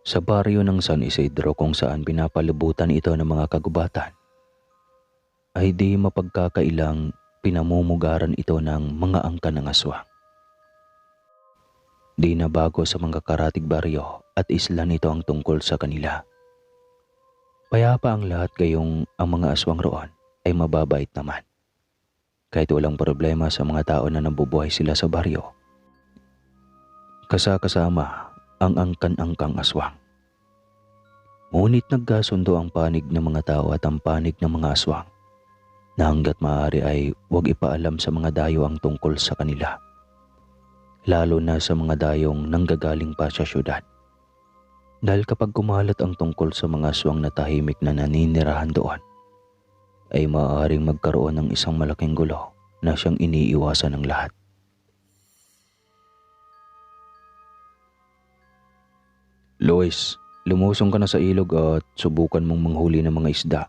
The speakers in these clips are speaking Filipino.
Sa baryo ng San Isidro kung saan pinapalibutan ito ng mga kagubatan, ay di mapagkakailang pinamumugaran ito ng mga angkan ng aswang. Di na bago sa mga karatig baryo at isla nito ang tungkol sa kanila. Payapa ang lahat gayong ang mga aswang roon ay mababait naman. Kahit walang problema sa mga tao na nabubuhay sila sa baryo, kasama ang angkan-angkang aswang. Ngunit nagkasundo ang panig ng mga tao at ang panig ng mga aswang na hanggat maaari ay huwag ipaalam sa mga dayo ang tungkol sa kanila, lalo na sa mga dayong nanggagaling pa sa syudad. Dahil kapag kumalat ang tungkol sa mga aswang na tahimik na naninirahan doon, ay maaaring magkaroon ng isang malaking gulo na siyang iniiwasan ng lahat. Lois, lumusong ka na sa ilog at subukan mong manghuli ng mga isda.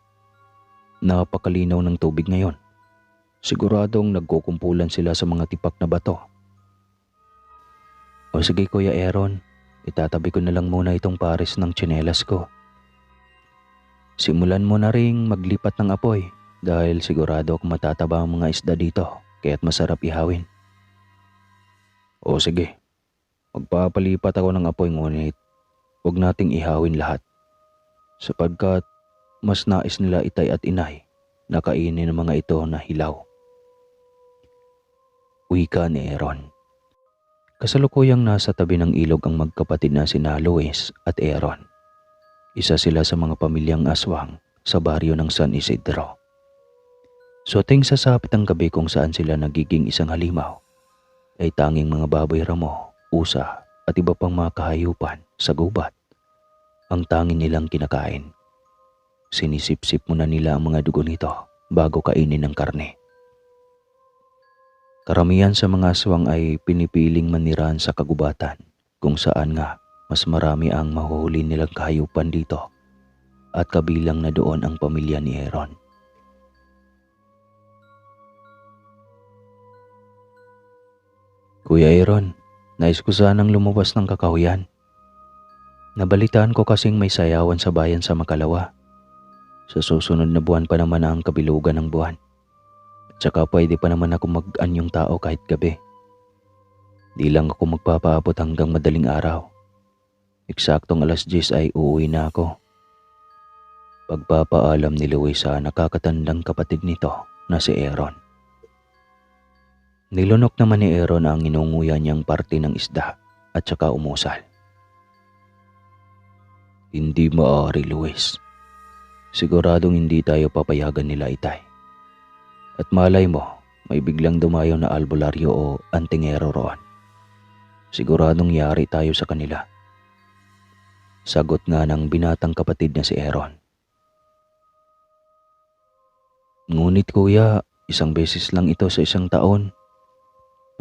Napakalinaw ng tubig ngayon. Siguradong nagkukumpulan sila sa mga tipak na bato. O sige Kuya Aaron, itatabi ko na lang muna itong pares ng tsinelas ko. Simulan mo na ring maglipat ng apoy dahil sigurado akong matataba ang mga isda dito kaya't masarap ihawin. O sige, magpapalipat ako ng apoy ngunit huwag nating ihawin lahat sapagkat mas nais nila itay at inay na kainin ng mga ito na hilaw. Wika ni Aaron. Kasalukuyang nasa tabi ng ilog ang magkapatid na sina Luis at Aaron. Isa sila sa mga pamilyang aswang sa baryo ng San Isidro. So ting sasapit ang gabi kung saan sila nagiging isang halimaw, ay tanging mga baboy ramo, usa at iba pang mga kahayupan sa gubat ang tanging nilang kinakain. Sinisip-sip muna nila ang mga dugo nito bago kainin ng karne. Karamihan sa mga aswang ay pinipiling manirahan sa kagubatan kung saan nga mas marami ang mahuhuli nilang kahayupan dito at kabilang na doon ang pamilya ni Aaron. Kuya Aaron, nais ko sanang lumabas ng kakahuyan. Nabalitaan ko kasing may sayawan sa bayan sa Makalawa. Sa susunod na buwan pa naman ang kabilugan ng buwan. At saka pwede pa naman ako mag-anyong tao kahit gabi. Di lang ako magpapaabot hanggang madaling araw. Eksaktong 10:00 ay uuwi na ako. Pagpapaalam ni Luis sa nakakatandang kapatid nito na si Aaron. Nilunok naman ni Aaron ang inunguya niyang parte ng isda at saka umusal. Hindi maaari, Luis. Siguradong hindi tayo papayagan nila itay. At malay mo, may biglang dumayo na albularyo o antingero roon. Siguradong yari tayo sa kanila. Sagot nga ng binatang kapatid na si Aaron. Ngunit kuya, isang beses lang ito sa isang taon.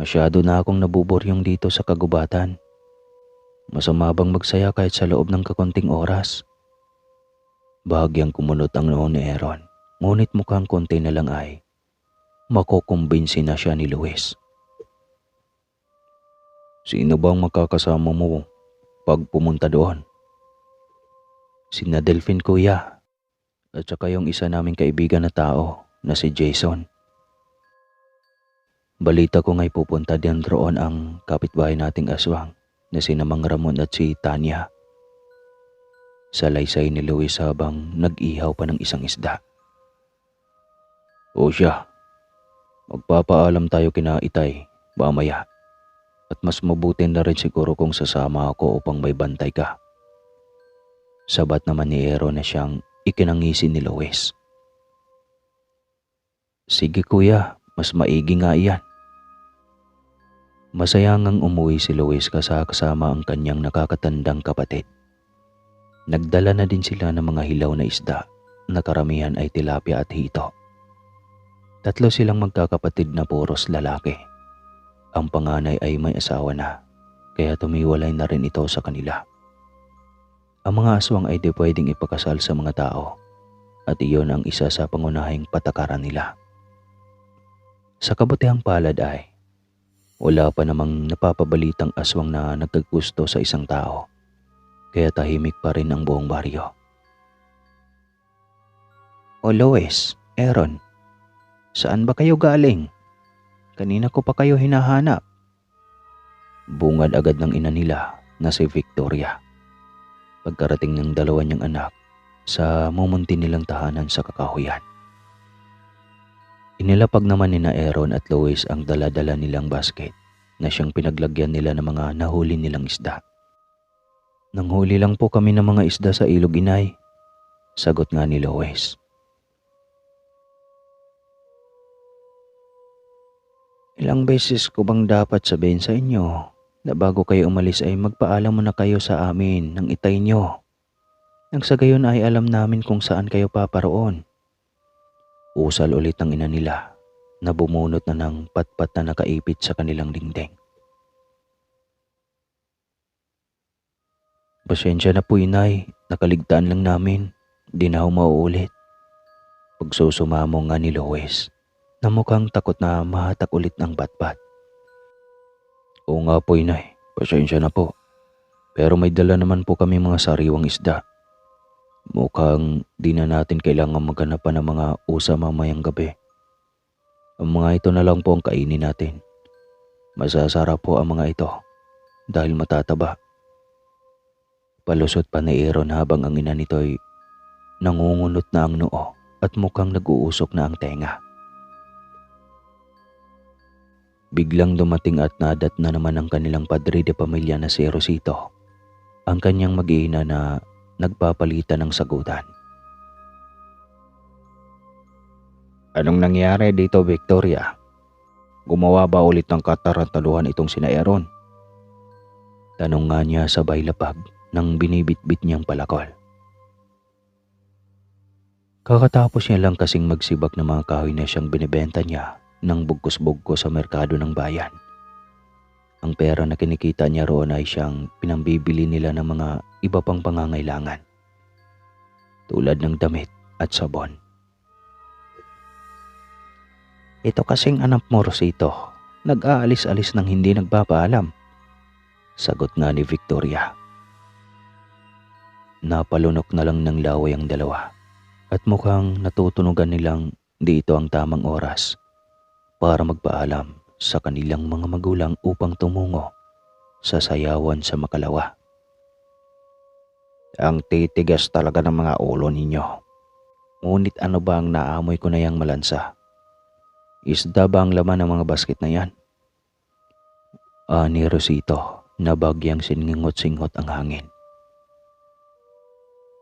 Masyado na akong nabuburyong dito sa kagubatan. Masama bang magsaya kahit sa loob ng kakonting oras? Bahagyang kumunot ang noo ni Aaron, ngunit mukhang konti na lang ay makukumbinsi na siya ni Luis. Sino bang makakasama mo pag pumunta doon? Sina Delphine kuya, at saka yung isa naming kaibigan na tao na si Jason. Balita ko nga'y pupunta din roon ang kapitbahay nating aswang na si Mang Ramon at si Tanya. Salaysay ni Luis habang nag-ihaw pa ng isang isda. O siya, magpapaalam tayo kina itay mamaya at mas mabuti na rin siguro kung sasama ako upang may bantay ka. Sabat naman ni Aaron na siyang ikinangisi ni Luis. Sige kuya, mas maigi nga iyan. Masayangang umuwi si Luis kasama ang kanyang nakakatandang kapatid. Nagdala na din sila ng mga hilaw na isda na karamihan ay tilapia at hito. 3 silang magkakapatid na puros lalaki. Ang panganay ay may asawa na, kaya tumiwalay na rin ito sa kanila. Ang mga aswang ay di pwedeng ipakasal sa mga tao at iyon ang isa sa pangunahing patakaran nila. Sa kabutihang palad ay wala pa namang napapabalitang aswang na nagkagusto sa isang tao. kaya tahimik pa rin ang buong baryo. O Lois, Aaron, saan ba kayo galing? Kanina ko pa kayo hinahanap. Bungad agad ng ina nila na si Victoria. Pagkarating ng dalawa niyang anak sa mumunti nilang tahanan sa kakahuyan. Inilapag naman ni na Aaron at Lois ang dala-dala nilang basket na siyang pinaglagyan nila ng mga nahuli nilang isda. Nanghuli lang po kami ng mga isda sa ilog, inay, sagot nga ni Lois. Ilang beses ko bang dapat sabihin sa inyo na bago kayo umalis ay magpaalam muna kayo sa amin ng itay nyo. Nang sa gayon ay alam namin kung saan kayo paparoon. Usal ulit ang ina nila na bumunot na ng patpat na nakaipit sa kanilang dingding. Pasensya na po, inay, nakaligtaan lang namin, di na ho mauulit. Pagsusumamo nga ni Lois na mukhang takot na mahatak ulit ng batbat. Oo nga po, inay, pasensya na po. Pero may dala naman po kami mga sariwang isda. Mukhang di na natin kailangan maghanapan ng mga usa mamayang gabi. Ang mga ito na lang po ang kainin natin. Masasarap po ang mga ito dahil matataba. Palusot pa ni Aaron habang ang ina nito'y nangungunot na ang noo at mukhang nag-uusok na ang tenga. Biglang dumating at nadat na naman ang kanilang padre de pamilya na si Rosito, ang kanyang mag-iina na nagpapalitan ng sagutan. Anong nangyari dito, Victoria? Gumawa ba ulit ng katarantaluhan itong sina Aaron? Tanong nga niya sabay lapag nang binibitbit niyang palakol. Kakatapos niya lang kasing magsibak ng mga kahoy na siyang binibenta niya ng bugkos-bugkos sa merkado ng bayan. Ang pera na kinikita niya roon ay siyang pinambibili nila ng mga iba pang pangangailangan, tulad ng damit at sabon. Ito kasing anak mo, Rosito, nag-aalis-alis nang hindi nagpapaalam, sagot nga ni Victoria. Napalunok na lang ng laway ang dalawa at mukhang natutunugan nilang di ito ang tamang oras para magpaalam sa kanilang mga magulang upang tumungo sa sayawan sa Makalawa. Ang titigas talaga ng mga ulo ninyo. Ngunit ano ba ang naamoy ko na yang malansa? Isda ba ang laman ng mga basket na yan? Ani Rosito na bagyang siningot-singot ang hangin.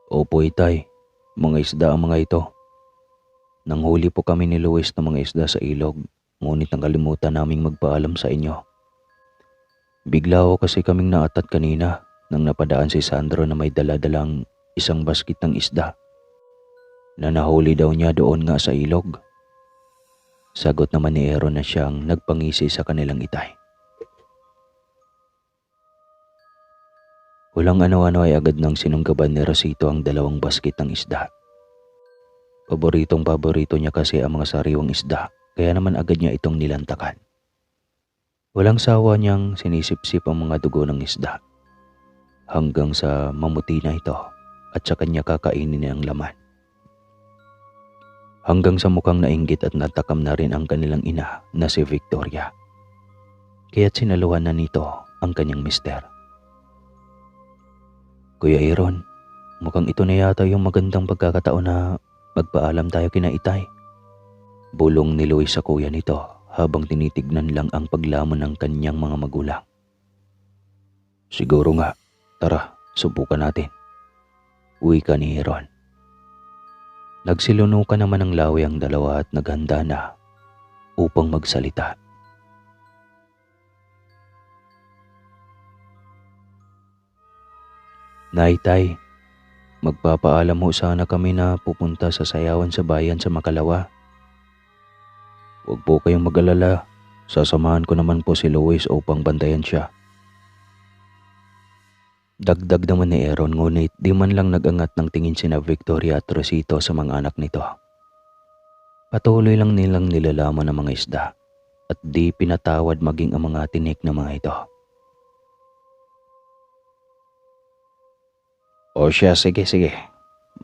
Opo, itay, mga isda ang mga ito. Nanghuli po kami ni Luis ng mga isda sa ilog, ngunit nakalimutan naming magpaalam sa inyo. Bigla ho kasi kaming naatat kanina nang napadaan si Sandro na may dala-dalang isang basket ng isda na nahuli daw niya doon nga sa ilog. Sagot naman ni Aaron na siyang nagpangisi sa kanilang itay. Walang ano-ano ay agad nang sinunggaban ni Rosito ang dalawang basket ng isda. Paboritong-paborito niya kasi ang mga sariwang isda, kaya naman agad niya itong nilantakan. Walang sawa niyang sinisip-sip ang mga dugo ng isda, hanggang sa mamuti na ito at sa kanya kakainin niya ang laman. Hanggang sa mukhang nainggit at natakam na rin ang kanilang ina na si Victoria. Kaya't sinaluhan na nito ang kanyang mister. Kuya Aaron, mukhang ito na yata yung magandang pagkakataon na magpaalam tayo kina itay. Bulong ni Luis sa kuya nito habang tinitignan lang ang paglamon ng kanyang mga magulang. Siguro nga, tara, subukan natin. Uwi ka ni Aaron. Nagsilunukan naman ng lawi ang dalawa at naghanda na upang magsalita. Naitay, magpapaalam ho sana kami na pupunta sa sayawan sa bayan sa Makalawa. Huwag po kayong mag-alala, sasamahan ko naman po si Luis upang bantayan siya. Dagdag naman ni Aaron, ngunit di man lang nagangat ng tingin sina Victoria at Rosito sa mga anak nito. Patuloy lang nilang nilalaman ang mga isda at di pinatawad maging ang mga tinik na mga ito. O siya, sige sige.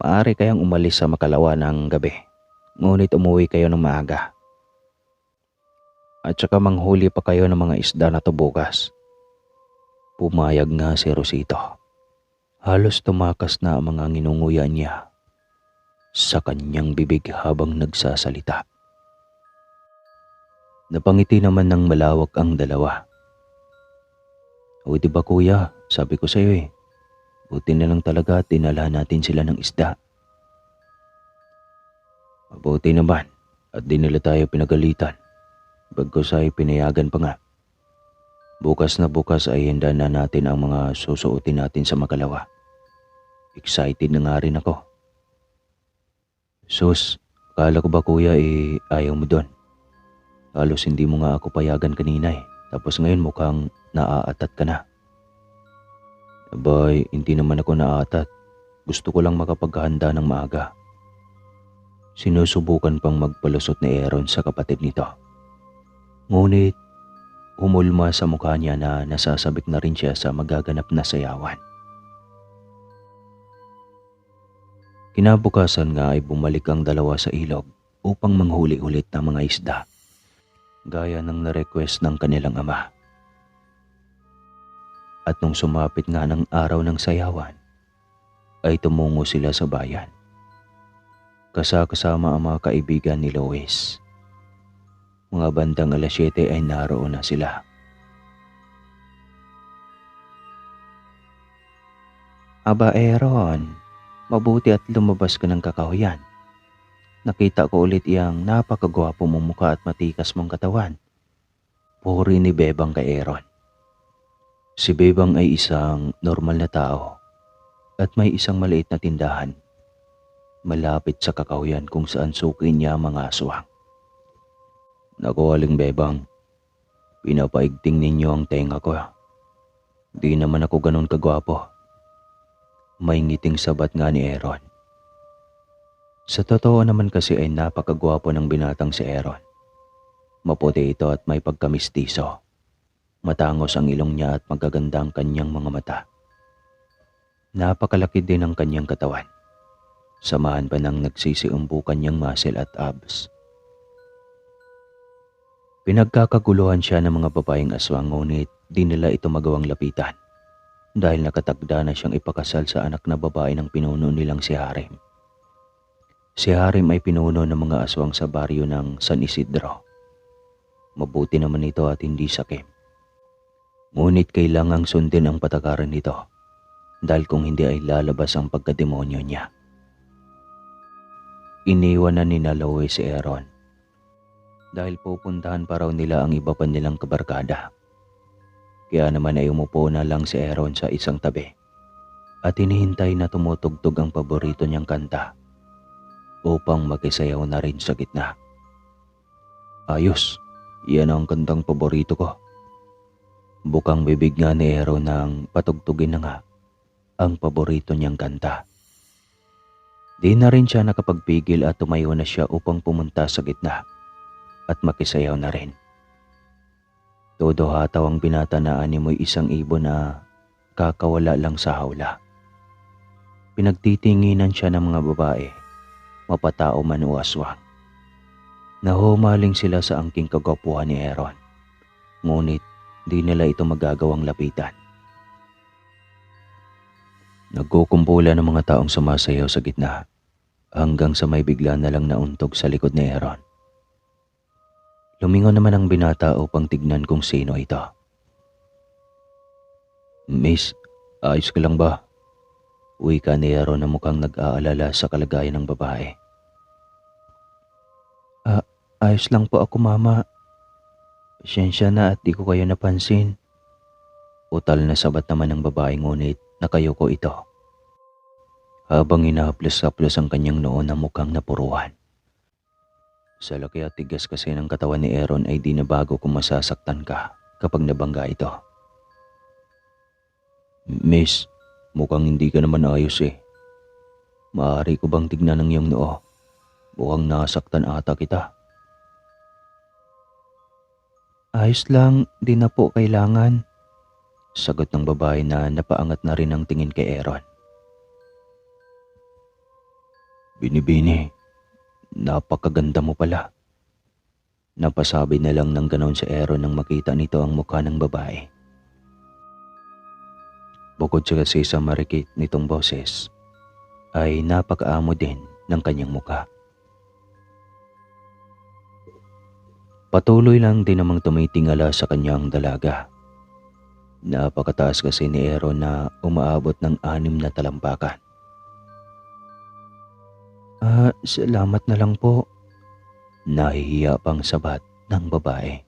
Maaari kayang umalis sa Makalawa ng gabi. Ngunit umuwi kayo ng maaga. At saka manghuli pa kayo ng mga isda na to bukas. Pumayag nga si Rosito. Halos tumakas na ang mga nginunguya niya sa kanyang bibig habang nagsasalita. Napangiti naman ng malawak ang dalawa. O di ba kuya, sabi ko sa'yo eh. Buti na lang talaga at dinala natin sila ng isda. Mabuti naman at di nila tayo pinagalitan. Bagkus ay pinayagan pa nga. Bukas na bukas ay handa na natin ang mga susuotin natin sa Makalawa. Excited na nga rin ako. Sus, akala ko ba kuya ayaw mo doon? Halos hindi mo nga ako payagan kanina eh. Tapos ngayon mukhang naaatat ka na. Abay, hindi naman ako naaatat. Gusto ko lang makapaghanda ng maaga. Sinusubukan pang magpalusot ni Aaron sa kapatid nito. Ngunit, umulma sa mukha niya na nasasabik na rin siya sa magaganap na sayawan. Kinabukasan nga ay bumalik ang dalawa sa ilog upang manghuli ulit ng mga isda, gaya ng na-request ng kanilang ama. At nung sumapit nga ng araw ng sayawan, ay tumungo sila sa bayan. Kasama ang mga kaibigan ni Lois. Mga bandang 7:00 ay naroon na sila. Aba Aaron, mabuti at lumabas ka ng kakahuyan. Nakita ko ulit iyang napakagwapo mong mukha at matikas mong katawan. Puri ni Bebang kay Aaron. Si Bebang ay isang normal na tao at may isang maliit na tindahan malapit sa kakahuyan kung saan sukin niya ang mga aswang. Naku Aling Bebang, pinapaigting ninyo ang tenga ko. Di naman ako ganun kagwapo. May ngiting sabat nga ni Aaron. Sa totoo naman kasi ay napakagwapo ng binatang si Aaron. Maputi ito at may pagkamistiso. Matangos ang ilong niya at magaganda ang kanyang mga mata. Napakalaki din ang kanyang katawan. Samahan pa ng nagsisiumbukan niyang muscle at abs. Pinagkakaguluhan siya ng mga babaeng aswang ngunit di nila ito magawang lapitan dahil nakatagda na siyang ipakasal sa anak na babae ng pinuno nilang si Harim. Si Harim ay pinuno ng mga aswang sa baryo ng San Isidro. Mabuti naman ito at hindi sakim. Ngunit kailangang sundin ang patakaran nito dahil kung hindi ay lalabas ang pagkademonyo niya. Iniwan na ni Lois si Aaron dahil pupuntahan pa raw nila ang iba pa nilang kabarkada. Kaya naman ay umupo na lang si Aaron sa isang tabi at hinihintay na tumutugtog ang paborito niyang kanta upang makisayaw na rin sa gitna. Ayos, yan ang kantang paborito ko. Bukang bibig nga ni Aaron nang patugtugin na nga ang paborito niyang kanta. Di na rin siya nakapagpigil at tumayo na siya upang pumunta sa gitna at makisayaw na rin. Todo hataw ang binata na animoy isang ibon na kakawala lang sa hawla. Pinagtitinginan siya ng mga babae, mapatao man o aswang. Nahumaling sila sa angking kagwapuhan ni Aaron, ngunit di nila ito magagawang lapitan. Nagkukumpulan ng mga taong sumasayaw sa gitna hanggang sa may bigla na lang nauntog sa likod ni Aaron. Lumingon naman ang binata upang tignan kung sino ito. Miss, ayos ka lang ba? Wika ni Aaron na mukhang nag-aalala sa kalagayan ng babae. Ayos lang po ako mama. Pasensya na at di ko kayo napansin. Utal na sabat naman ng babae ngunit nakayuko ito. Habang hinahaplos-haplos ang kanyang noon na mukhang napuruhan. Sa laki at tigas kasi ng katawan ni Aaron ay di na bago kung masasaktan ka kapag nabangga ito. Miss, mukhang hindi ka naman ayos eh. Maaari ko bang tignan ang iyong noo? Mukhang nasaktan ata kita. Ayos lang, di na po kailangan. Sagot ng babae na napaangat na rin ang tingin kay Aaron. Binibini, napakaganda mo pala. Napasabi na lang ng ganon si Aaron nang makita nito ang mukha ng babae. Bukod siya kasi sa marikit nitong boses, ay napakaamo din ng kanyang mukha. Patuloy lang din namang tumitingala sa kanyang dalaga. Napakataas kasi ni Aaron na umaabot ng 6 na talampakan. Salamat na lang po. Nahihiya pang sabat ng babae.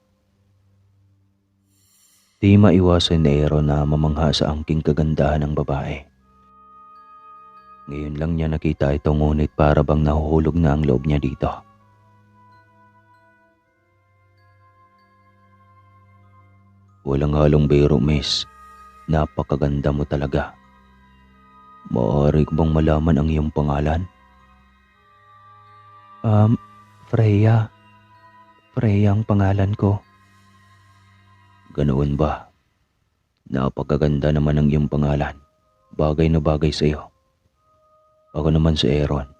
Di maiwasan ni Aaron na mamangha sa angking kagandahan ng babae. Ngayon lang niya nakita ito ngunit para bang nahuhulog na ang loob niya dito. Walang halong biro, miss. Napakaganda mo talaga. Maaari ko bang malaman ang iyong pangalan? Freya. Freya ang pangalan ko. Ganoon ba? Napakaganda naman ang iyong pangalan. Bagay na bagay sa iyo. Ako naman si Aaron.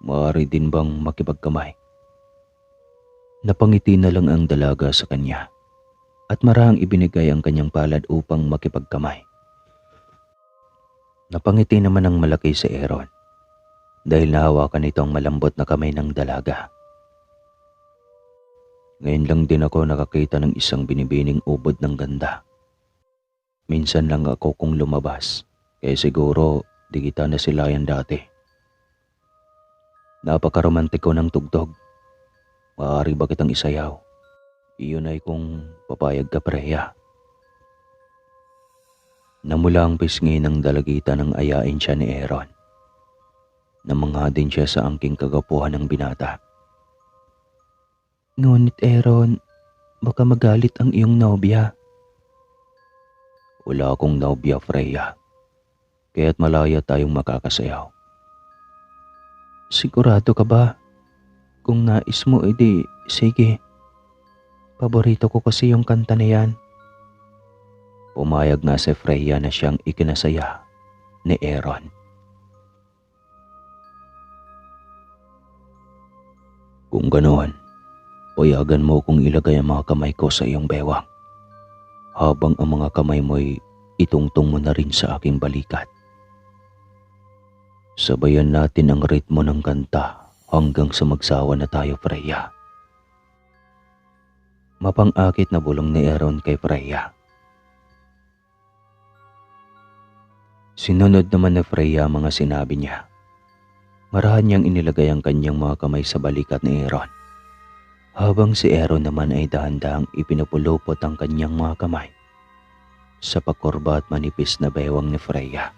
Maaari din bang makipagkamay? Napangiti na lang ang dalaga sa kanya at marahang ibinigay ang kanyang palad upang makipagkamay. Napangiti naman ang malaki si Aaron dahil nahawakan nito ang malambot na kamay ng dalaga. Ngayon lang din ako nakakita ng isang binibining ubod ng ganda. Minsan lang ako kung lumabas, kaya siguro di kita nasilayan dati. Napakaromantiko ng tugtog. Maaari ba kitang isayaw? Iyon ay kung papayag ka, Freya. Namula ang pisngi ng dalagita nang ayain siya ni Aaron. Namangha din siya sa angking kagapuhan ng binata. Ngunit Aaron, baka magalit ang iyong nobya. Wala akong nobya, Freya. Kaya't malaya tayong makakasayaw. Sigurado ka ba? Kung nais mo, edi sige. Paborito ko kasi yung kanta na yan. Pumayag nga si Freya na siyang ikinasaya ni Aaron. Kung ganoon, payagan mo kung ilagay ang mga kamay ko sa iyong bewang, habang ang mga kamay mo'y itungtong mo na rin sa aking balikat. Sabayan natin ang ritmo ng kanta hanggang sa magsawa na tayo, Freya. Mapang-akit na bulong ni Aaron kay Freya. Sinunod naman ni Freya ang mga sinabi niya. Marahan niyang inilagay ang kanyang mga kamay sa balikat ni Aaron, habang si Aaron naman ay dahan-dahang ipinupulupot ang kanyang mga kamay sa pakurba at manipis na bewang ni Freya.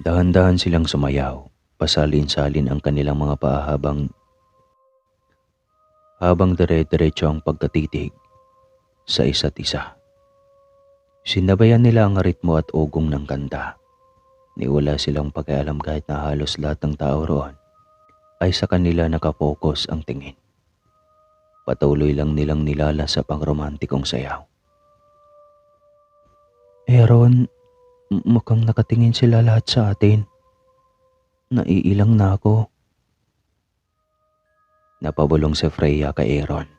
Dahan-dahan silang sumayaw, pasalin-salin ang kanilang mga paa habang dire-diretso ang pagkatitig sa isa't isa. Sinabayan nila ang ritmo at ugong ng kanta. Niwala silang pakialam kahit na halos lahat ng tao roon ay sa kanila nakapokus ang tingin. Patuloy lang nilang nilalasap ang romantikong sayaw. Aaron, mukhang nakatingin sila lahat sa atin. Naiilang na ako. Napabulong si Freya kay Aaron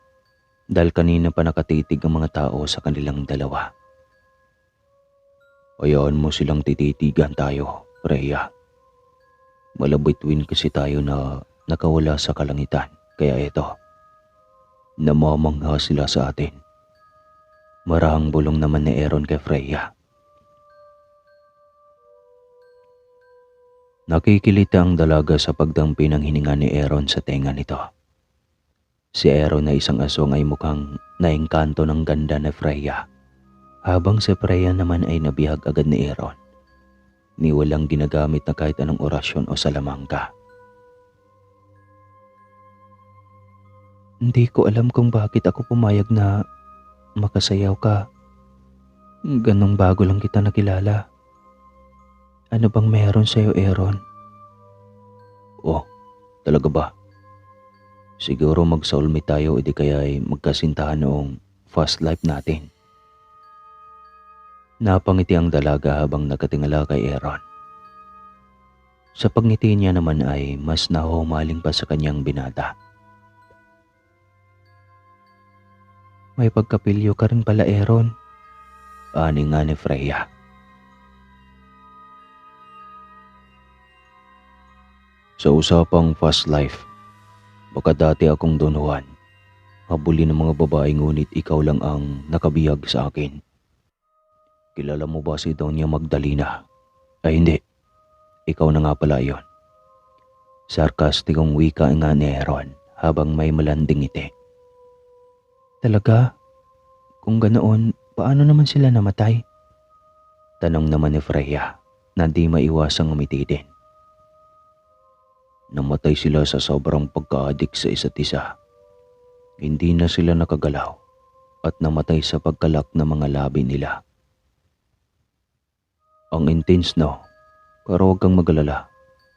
dahil kanina pa nakatitig ang mga tao sa kanilang dalawa. Hayaan mo silang tititigan tayo, Freya. Malabitwin kasi tayo na nakawala sa kalangitan, kaya ito, namamangha sila sa atin. Marahang bulong naman ni Aaron kay Freya. Nakikilita ang dalaga sa pagdampi ng hininga ni Aaron sa tenga nito. Si Aaron na isang aswang ay mukhang naengkanto ng ganda ni Freya, habang si Freya naman ay nabihag agad ni Aaron. Ni walang ginagamit na kahit anong orasyon o salamangka. Hindi ko alam kung bakit ako pumayag na makasayaw ka. Ganong bago lang kita nakilala. Ano bang meron sa'yo, Aaron? Oh, talaga ba? Siguro mag-soulmate tayo, edi kaya ay magkasintahan noong fast life natin. Napangiti ang dalaga habang nakatingala kay Aaron. Sa pagngiti niya naman ay mas nahumaling pa sa kanyang binata. May pagkapilyo ka rin pala, Aaron. Ani nga ni Freya. Sa usapang fast life, baka dati akong Don Juan. Habulin ng mga babae ngunit ikaw lang ang nakabihag sa akin. Kilala mo ba si Doña Magdalena? Ay hindi, ikaw na nga pala yon. Sarkastikong wika nga ni Aaron habang may malanding ngiti. Talaga? Kung ganoon, paano naman sila namatay? Tanong naman ni Freya na di maiwasang umiti din. Namatay sila sa sobrang pagka-addict sa isa't isa. Hindi na sila nakagalaw at namatay sa pagkalak ng mga labi nila. Ang intense no, pero huwag kang magalala.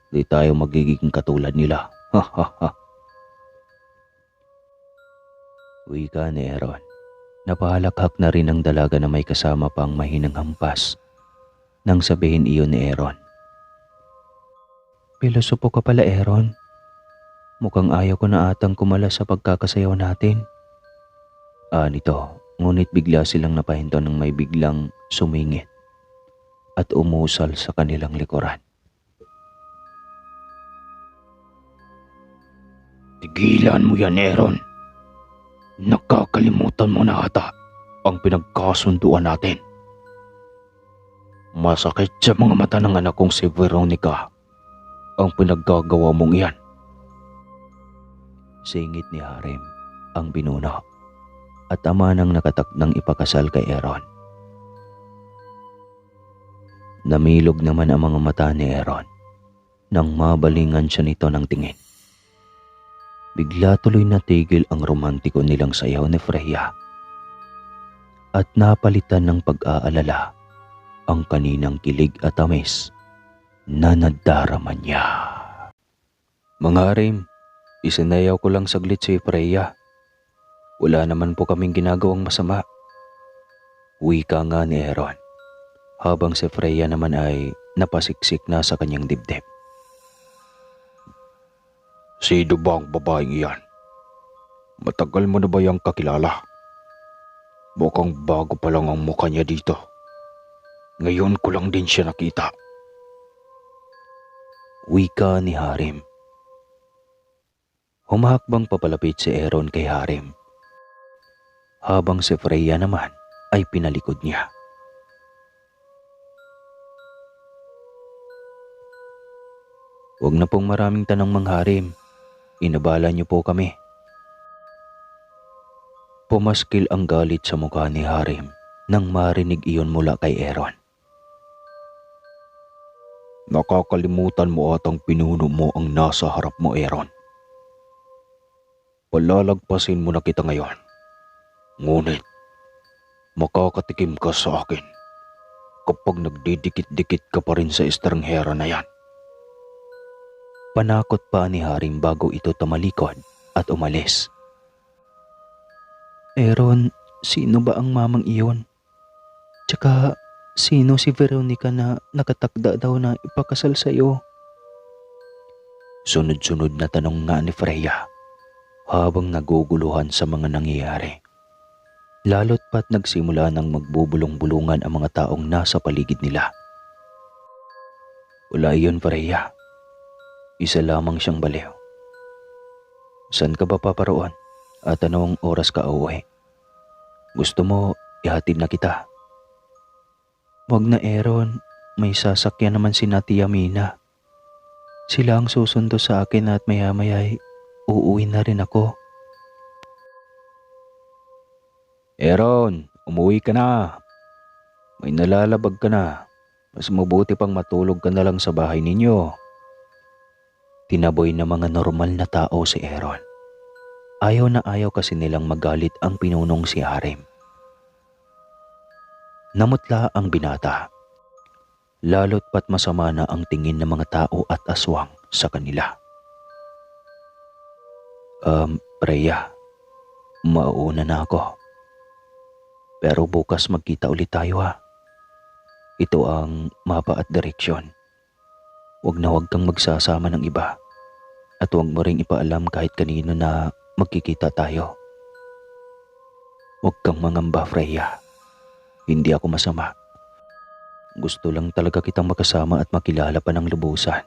Di tayo magiging katulad nila. Ha ha ha. Wika ni Aaron. Napahalakhak na rin ang dalaga na may kasama pang mahinang hampas nang sabihin iyon ni Aaron. Pilosopo ka pala, Aaron. Mukhang ayaw ko na atang kumala sa pagkakasayaw natin. Nito, ngunit bigla silang napahinto ng may biglang sumingit at umusal sa kanilang likuran. Tigilan mo yan, Aaron. Nakakalimutan mo na ata ang pinagkasunduan natin. Masakit sa mga mata ng anak kong si Veronica ang pinaggagawa mong iyan. Singit ni Harim ang binuno at ama nang nakatakdang ipakasal kay Aaron. Namilog naman ang mga mata ni Aaron nang mabalingan siya nito ng tingin. Bigla tuloy natigil ang romantiko nilang sayaw ni Freya at napalitan ng pag-aalala ang kaninang kilig at tamis na nadarama niya. Mga Harim, isinayaw ko lang saglit si Freya. Wala naman po kaming ginagawang masama. Wika nga ni Aaron habang si Freya naman ay napasiksik na sa kanyang dibdib. Sino ba ang babaeng iyan? Matagal mo na ba yang kakilala? Mukhang bago pa lang ang mukha niya dito. Ngayon ko lang din siya nakita. Wika ni Harim. Humahakbang papalapit si Aaron kay Harim, habang si Freya naman ay pinalikod niya. Huwag na pong maraming tanong, Mang Harim. Inabala niyo po kami. Pumaskil ang galit sa mukha ni Harim nang marinig iyon mula kay Aaron. Nakakalimutan mo atang pinuno mo ang nasa harap mo, Aaron. Palalagpasin mo na kita ngayon. Ngunit, makakatikim ka sa akin kapag nagdidikit-dikit ka pa rin sa estranghera na yan. Panakot pa ni Harim bago ito tumalikod at umalis. Aaron, sino ba ang mamang iyon? Tsaka, sino si Veronica na nakatakda daw na ipakasal sa iyo? Sunod-sunod na tanong nga ni Freya habang naguguluhan sa mga nangyayari. Lalo't pat nagsimula ng magbubulong-bulungan ang mga taong nasa paligid nila. Wala iyon, Freya. Isa lamang siyang baliw. Saan ka ba paparoon at anong oras ka uuwi? Gusto mo ihatid na kita? Wag na, Aaron. May sasakyan naman si Tia Mina. Sila ang susundo sa akin at maya-maya ay uuwi na rin ako. Aaron, umuwi ka na. May nalalabag ka na. Mas mabuti pang matulog ka na lang sa bahay ninyo. Tinaboy na mga normal na tao si Aaron. Ayaw na ayaw kasi nilang magalit ang pinunong si Harim. Namutla ang binata. Lalo't pat masama na ang tingin ng mga tao at aswang sa kanila. Freya, mauuna na ako. Pero bukas magkita ulit tayo ha. Ito ang mapa at direksyon. Huwag kang magsasama ng iba at huwag mo ring ipaalam kahit kanino na magkikita tayo. Huwag kang mangamba, Freya. Hindi ako masama. Gusto lang talaga kitang makasama at makilala pa ng lubusan.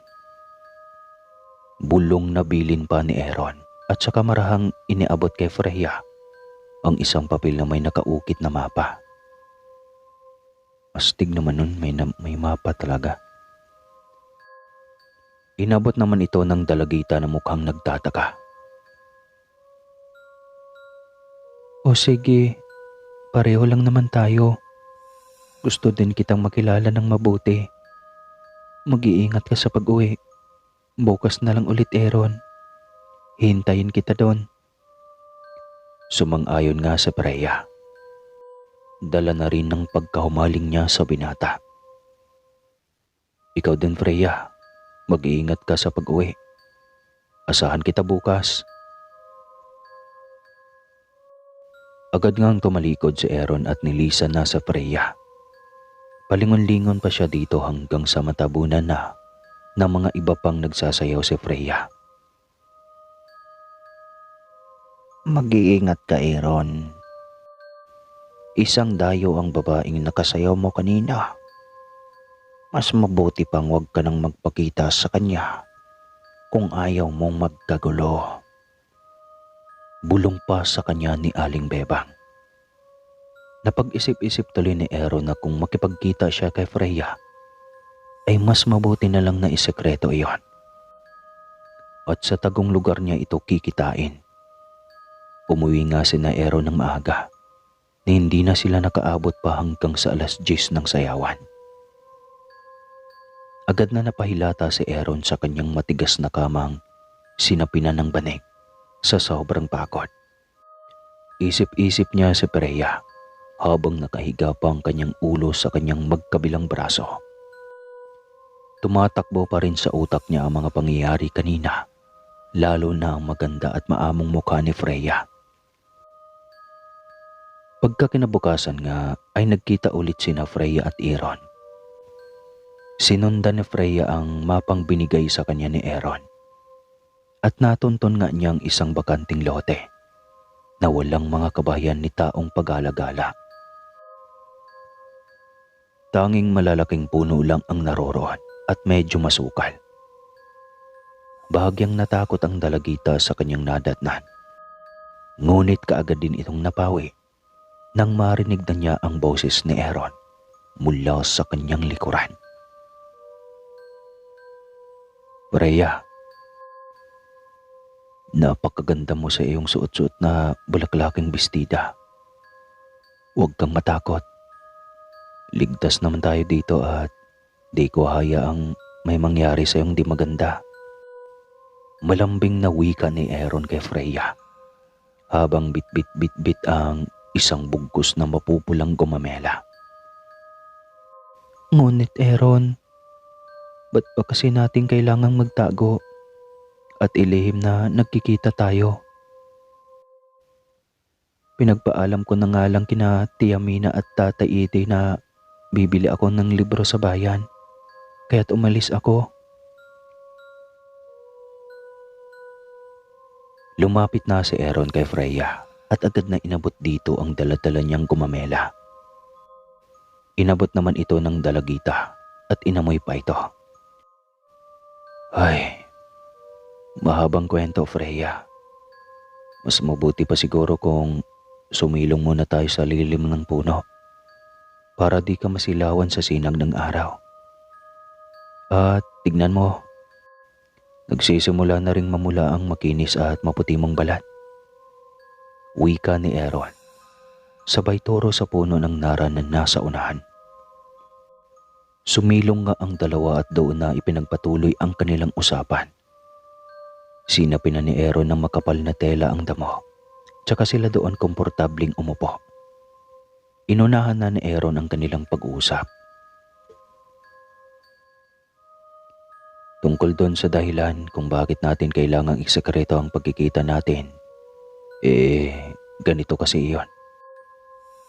Bulong na bilin pa ni Aaron at saka marahang iniabot kay Freya ang isang papel na may nakaukit na mapa. Astig naman nun, may mapa talaga. Inabot naman ito ng dalagita na mukhang nagtataka. O sige, pareho lang naman tayo. Gusto din kitang makilala ng mabuti. Mag-iingat ka sa pag-uwi. Bukas na lang ulit, Aaron. Hintayin kita doon. Sumang-ayon nga sa Freya. Dala na rin ng pagkahumaling niya sa binata. Ikaw din, Freya. Mag-iingat ka sa pag-uwi. Asahan kita bukas. Agad ngang tumalikod si Aaron at nilisan na sa Freya. Palingon-lingon pa siya dito hanggang sa matabunan na ng mga iba pang nagsasayaw si Freya. Mag-iingat ka, Aaron. Isang dayo ang babaeng nakasayaw mo kanina. Mas mabuti pang huwag ka nang magpakita sa kanya kung ayaw mong magkagulo. Bulong pa sa kanya ni Aling Bebang. Napag-isip-isip tuloy ni Aaron na kung makipagkita siya kay Freya, ay mas mabuti na lang na isekreto iyon. At sa tagong lugar niya ito kikitain. Umuwi nga si na Aaron ng maaga na hindi na sila nakaabot pa hanggang sa 10:00 ng sayawan. Agad na napahilata si Aaron sa kanyang matigas na kamang sinapinan ng banig sa sobrang pagod. Isip-isip niya si Freya habang nakahiga pa ang kanyang ulo sa kanyang magkabilang braso. Tumatakbo pa rin sa utak niya ang mga pangyayari kanina, lalo na ang maganda at maamong mukha ni Freya. Pagka kinabukasan nga ay nagkita ulit sina Freya at Aaron. Sinundan ni Freya ang mapang binigay sa kanya ni Aaron at natunton nga niyang isang bakanting lote na walang mga kabayan ni taong pag-alagala. Tanging malalaking puno lang ang naroroon at medyo masukal. Bahagyang natakot ang dalagita sa kanyang nadatnan. Ngunit kaagad din itong napawi nang marinig na niya ang boses ni Aaron mula sa kanyang likuran. Freya, napakaganda mo sa iyong suot-suot na bulaklaking bestida. Huwag kang matakot. Ligtas naman tayo dito at di ko hayaang may mangyari sa iyong di maganda. Malambing na wika ni Aaron kay Freya habang bit-bit ang isang bugkos na mapupulang gumamela. Ngunit Aaron, ba't ba kasi natin kailangang magtago at ilihim na nagkikita tayo? Pinagpaalam ko na nga lang kina Tia Mina at Tatay Iti na bibili ako ng libro sa bayan, kaya't umalis ako. Lumapit na si Aaron kay Freya at agad na inabot dito ang dala-dala niyang gumamela. Inabot naman ito ng dalagita at inamoy pa ito. Ay, mahabang kwento, Freya. Mas mabuti pa siguro kung sumilong muna tayo sa lilim ng puno para di ka masilawan sa sinag ng araw. At tignan mo, nagsisimula na ring mamula ang makinis at maputi mong balat. Wika ni Aaron, sabay turo sa puno ng nara na nasa unahan. Sumilong nga ang dalawa at doon na ipinagpatuloy ang kanilang usapan. Sinapin na ni Aaron ng makapal na tela ang damo, tsaka sila doon komportabling umupo. Inunahan na ni Aaron ang kanilang pag-uusap. Tungkol doon sa dahilan kung bakit natin kailangang isekreto ang pagkikita natin, ganito kasi iyon.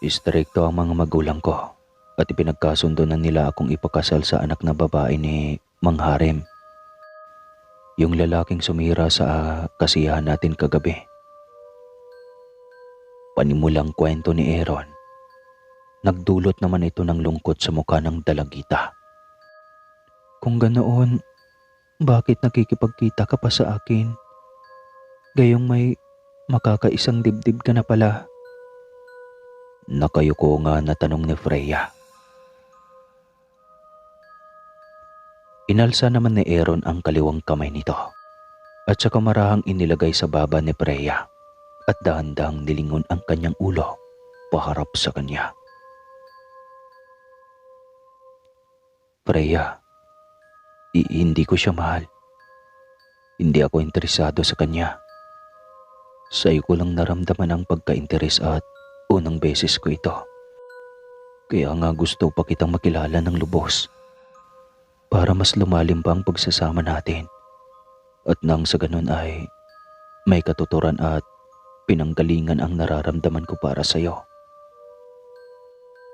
Istrikto ang mga magulang ko at ipinagkasundo na nila akong ipakasal sa anak na babae ni Mang Harem, yung lalaking sumira sa kasiyahan natin kagabi. Panimulang kwento ni Aaron. Nagdulot naman ito ng lungkot sa mukha ng dalagita. Kung ganoon, bakit nakikipagkita ka pa sa akin? Gayong may makakaisang dibdib ka na pala. Nakayuko nga na tanong ni Freya. Inalsa naman ni Aaron ang kaliwang kamay nito at saka marahang inilagay sa baba ni Freya at dahan-dahang nilingon ang kanyang ulo paharap sa kanya. Freya, hindi ko siya mahal. Hindi ako interesado sa kanya. Sa'yo ko lang naramdaman ang pagka-interes at unang beses ko ito. Kaya nga gusto pa kitang makilala ng lubos para mas lumalim pa ang pagsasama natin. At nang sa ganun ay may katuturan at pinanggalingan ang nararamdaman ko para sa'yo.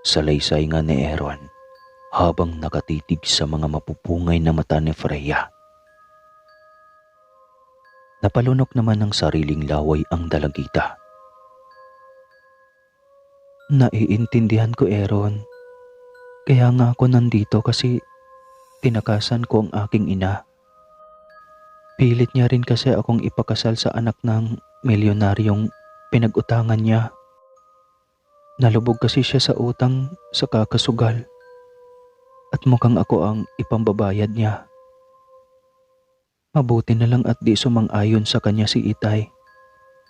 Salaysay nga ni Aaron habang nakatitig sa mga mapupungay na mata ni Freya. Napalunok naman ng sariling laway ang dalagita. Naiintindihan ko, Aaron. Kaya nga ako nandito kasi tinakasan ko ang aking ina. Pilit niya rin kasi akong ipakasal sa anak ng milyonaryong pinag-utangan niya. Nalubog kasi siya sa utang sa kakasugal. At mukhang ako ang ipambabayad niya. Mabuti na lang at di sumang-ayon sa kanya si Itay.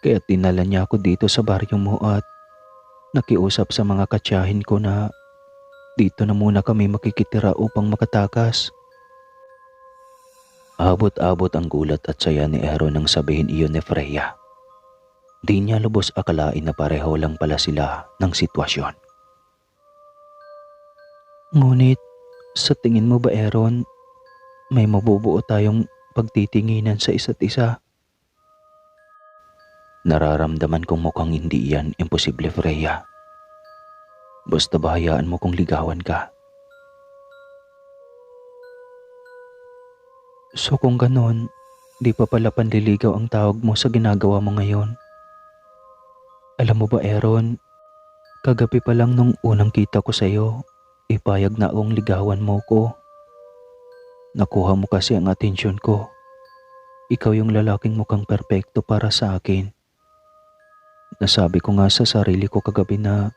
Kaya tinala niya ako dito sa baryo mo at nakiusap sa mga katsiyahin ko na dito na muna kami makikitira upang makatakas. Abot-abot ang gulat at saya ni Aaron nang sabihin iyon ni Freya. Di niya lubos akalain na pareho lang pala sila ng sitwasyon. Ngunit, sa tingin mo ba, Aaron, may mabubuo tayong pagtitinginan sa isa't isa? Nararamdaman kong mukhang hindi yan imposible, Freya. Basta bahayaan mo kung ligawan ka. So kung ganon, di pa pala panliligaw ang tawag mo sa ginagawa mo ngayon. Alam mo ba, Aaron, kagabi pa lang nung unang kita ko sa'yo, ipayag na akong ligawan mo ko. Nakuha mo kasi ang atensyon ko. Ikaw yung lalaking mukhang perpekto para sa akin. Nasabi ko nga sa sarili ko kagabi na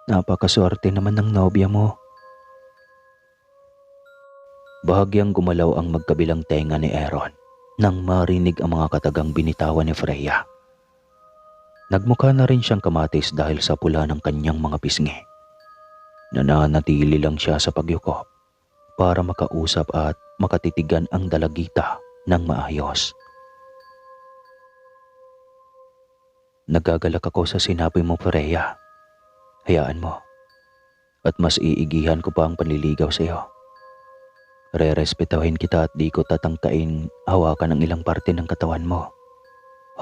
napakaswerte naman ng nobya mo. Bahagyang gumalaw ang magkabilang tenga ni Aaron nang marinig ang mga katagang binitawan ni Freya. Nagmukha na rin siyang kamatis dahil sa pula ng kanyang mga pisngi. Nananatili lang siya sa pagyuko para makausap at makatitigan ang dalagita ng maayos. Nagagalak ako sa sinabi mo, Freya. Hayaan mo. At mas iigihan ko pa ang panliligaw sa iyo. Rerespetahin kita at di ko tatangkain hawakan ang ilang parte ng katawan mo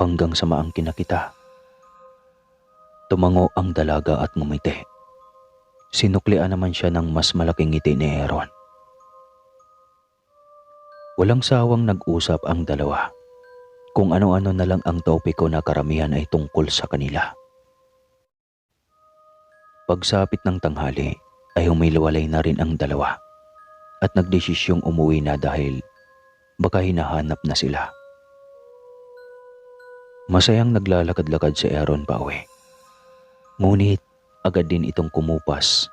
hanggang sa maangkin na kita. Tumango ang dalaga at ngumiti. Sinuklian naman siya ng mas malaking ngiti ni Aaron. Walang sawang nag-usap ang dalawa. Kung ano-ano na lang ang topiko na karamihan ay tungkol sa kanila. Pagsapit ng tanghali ay humiwalay na rin ang dalawa at nagdesisyong umuwi na dahil baka hinahanap na sila. Masayang naglalakad-lakad si Aaron pauwi. Ngunit agad din itong kumupas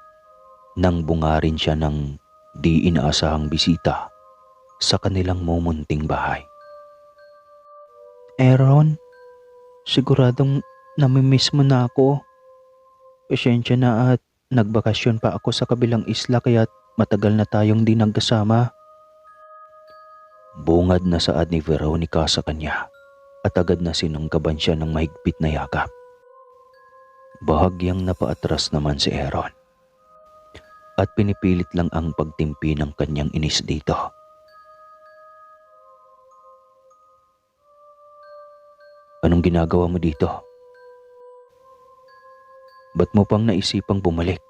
nang bungarin siya ng di inaasahang bisita sa kanilang mumunting bahay. Aaron, siguradong namimiss mo na ako. Pasensya na at nagbakasyon pa ako sa kabilang isla kaya't matagal na tayong di nagkasama. Bungad na saad ni Veronica sa kanya at agad na sinunggaban siya ng mahigpit na yakap. Bahagyang napaatras naman si Aaron at pinipilit lang ang pagtimpi ng kanyang inis dito. Anong ginagawa mo dito? Ba't mo pang naisipang bumalik?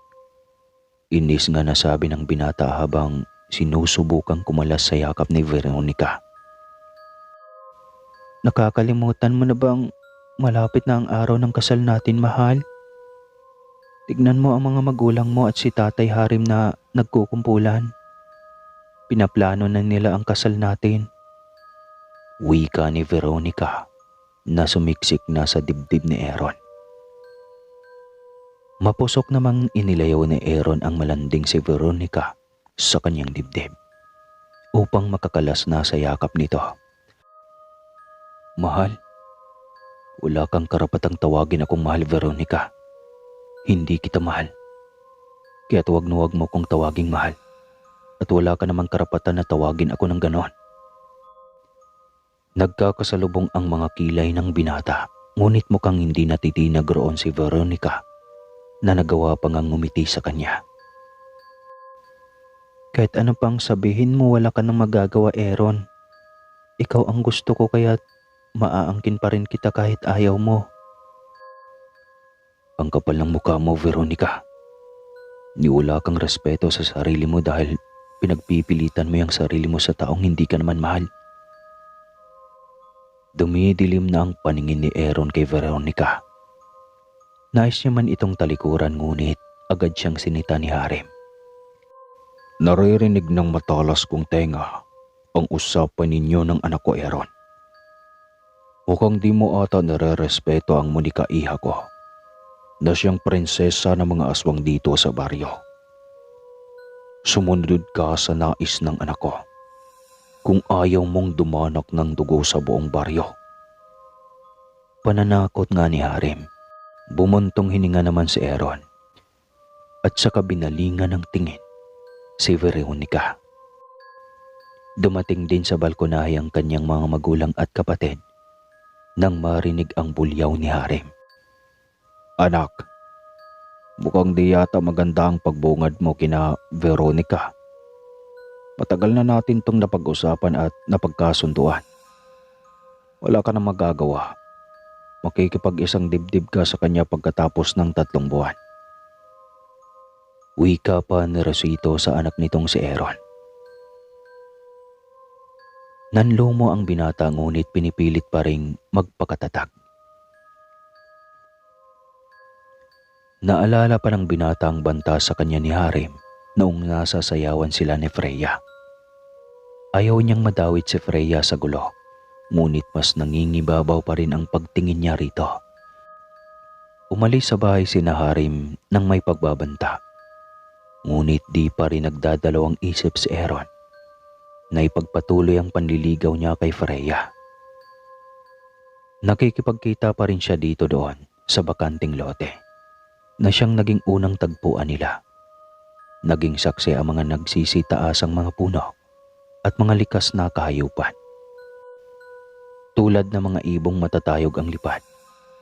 Inis nga nasabi ng binata habang sinusubukang kumalas sa yakap ni Veronica. Nakakalimutan mo na bang malapit na ang araw ng kasal natin, mahal? Tignan mo ang mga magulang mo at si Tatay Harim na nagkukumpulan. Pinaplano na nila ang kasal natin. Wika ni Veronica na sumiksik na sa dibdib ni Aaron. Mapusok namang inilayaw ni Aaron ang malanding si Veronica sa kanyang dibdib upang makakalas na sa yakap nito. Mahal, wala kang karapatang tawagin akong mahal, Veronica. Hindi kita mahal. Kaya't huwag na huwag mo kong tawaging mahal. At wala ka namang karapatan na tawagin ako ng ganon. Nagkakasalubong ang mga kilay ng binata, ngunit mukhang hindi natitinag roon si Veronica na nagawa pang ngumiti sa kanya. Kahit ano pang sabihin mo, wala ka nang magagawa, Aaron. Ikaw ang gusto ko kaya't maaangkin pa rin kita kahit ayaw mo. Ang kapal ng mukha mo, Veronica. Niwala kang respeto sa sarili mo dahil pinagpipilitan mo yung sarili mo sa taong hindi ka naman mahal. Dumidilim na ang paningin ni Aaron kay Veronica. Nais niya man itong talikuran ngunit agad siyang sinita ni Harim. Naririnig ng matalas kong tenga ang usapan ninyo ng anak ko, Aaron. Mukhang di mo ata nare-respeto ang Monica iha ko na siyang prinsesa ng mga aswang dito sa baryo. Sumunod ka sa nais ng anak ko kung ayaw mong dumanak ng dugo sa buong baryo. Pananakot nga ni Harim. Bumuntong hininga naman si Aaron at saka binalingan ng tingin si Veronica. Dumating din sa balkonahe ang kanyang mga magulang at kapatid nang marinig ang bulyaw ni Harim. Anak, mukhang di yata maganda ang pagbungad mo kina Veronica. Matagal na natin tong napag-usapan at napagkasunduan. Wala ka na magagawa. Makikipag-isang dibdib ka sa kanya pagkatapos ng 3 buwan. Wika pa ni Rosito sa anak nitong si Aaron. Nanlumo ang binata ngunit pinipilit pa ring magpakatatag. Naalala pa ng binata ang banta sa kanya ni Harim noong nasa sayawan sila ni Freya. Ayaw niyang madawit si Freya sa gulo. Ngunit mas nangingibabaw pa rin ang pagtingin niya rito. Umalis sa bahay sina Harim nang may pagbabanta. Ngunit di pa rin nagdadalawang isip si Aaron na ipagpatuloy ang panliligaw niya kay Freya. Nakikipagkita pa rin siya dito doon sa bakanting lote na siyang naging unang tagpuan nila. Naging saksi ang mga nagsisitaasang mga puno at mga likas na kahayupan. Tulad ng mga ibong matatayog ang lipad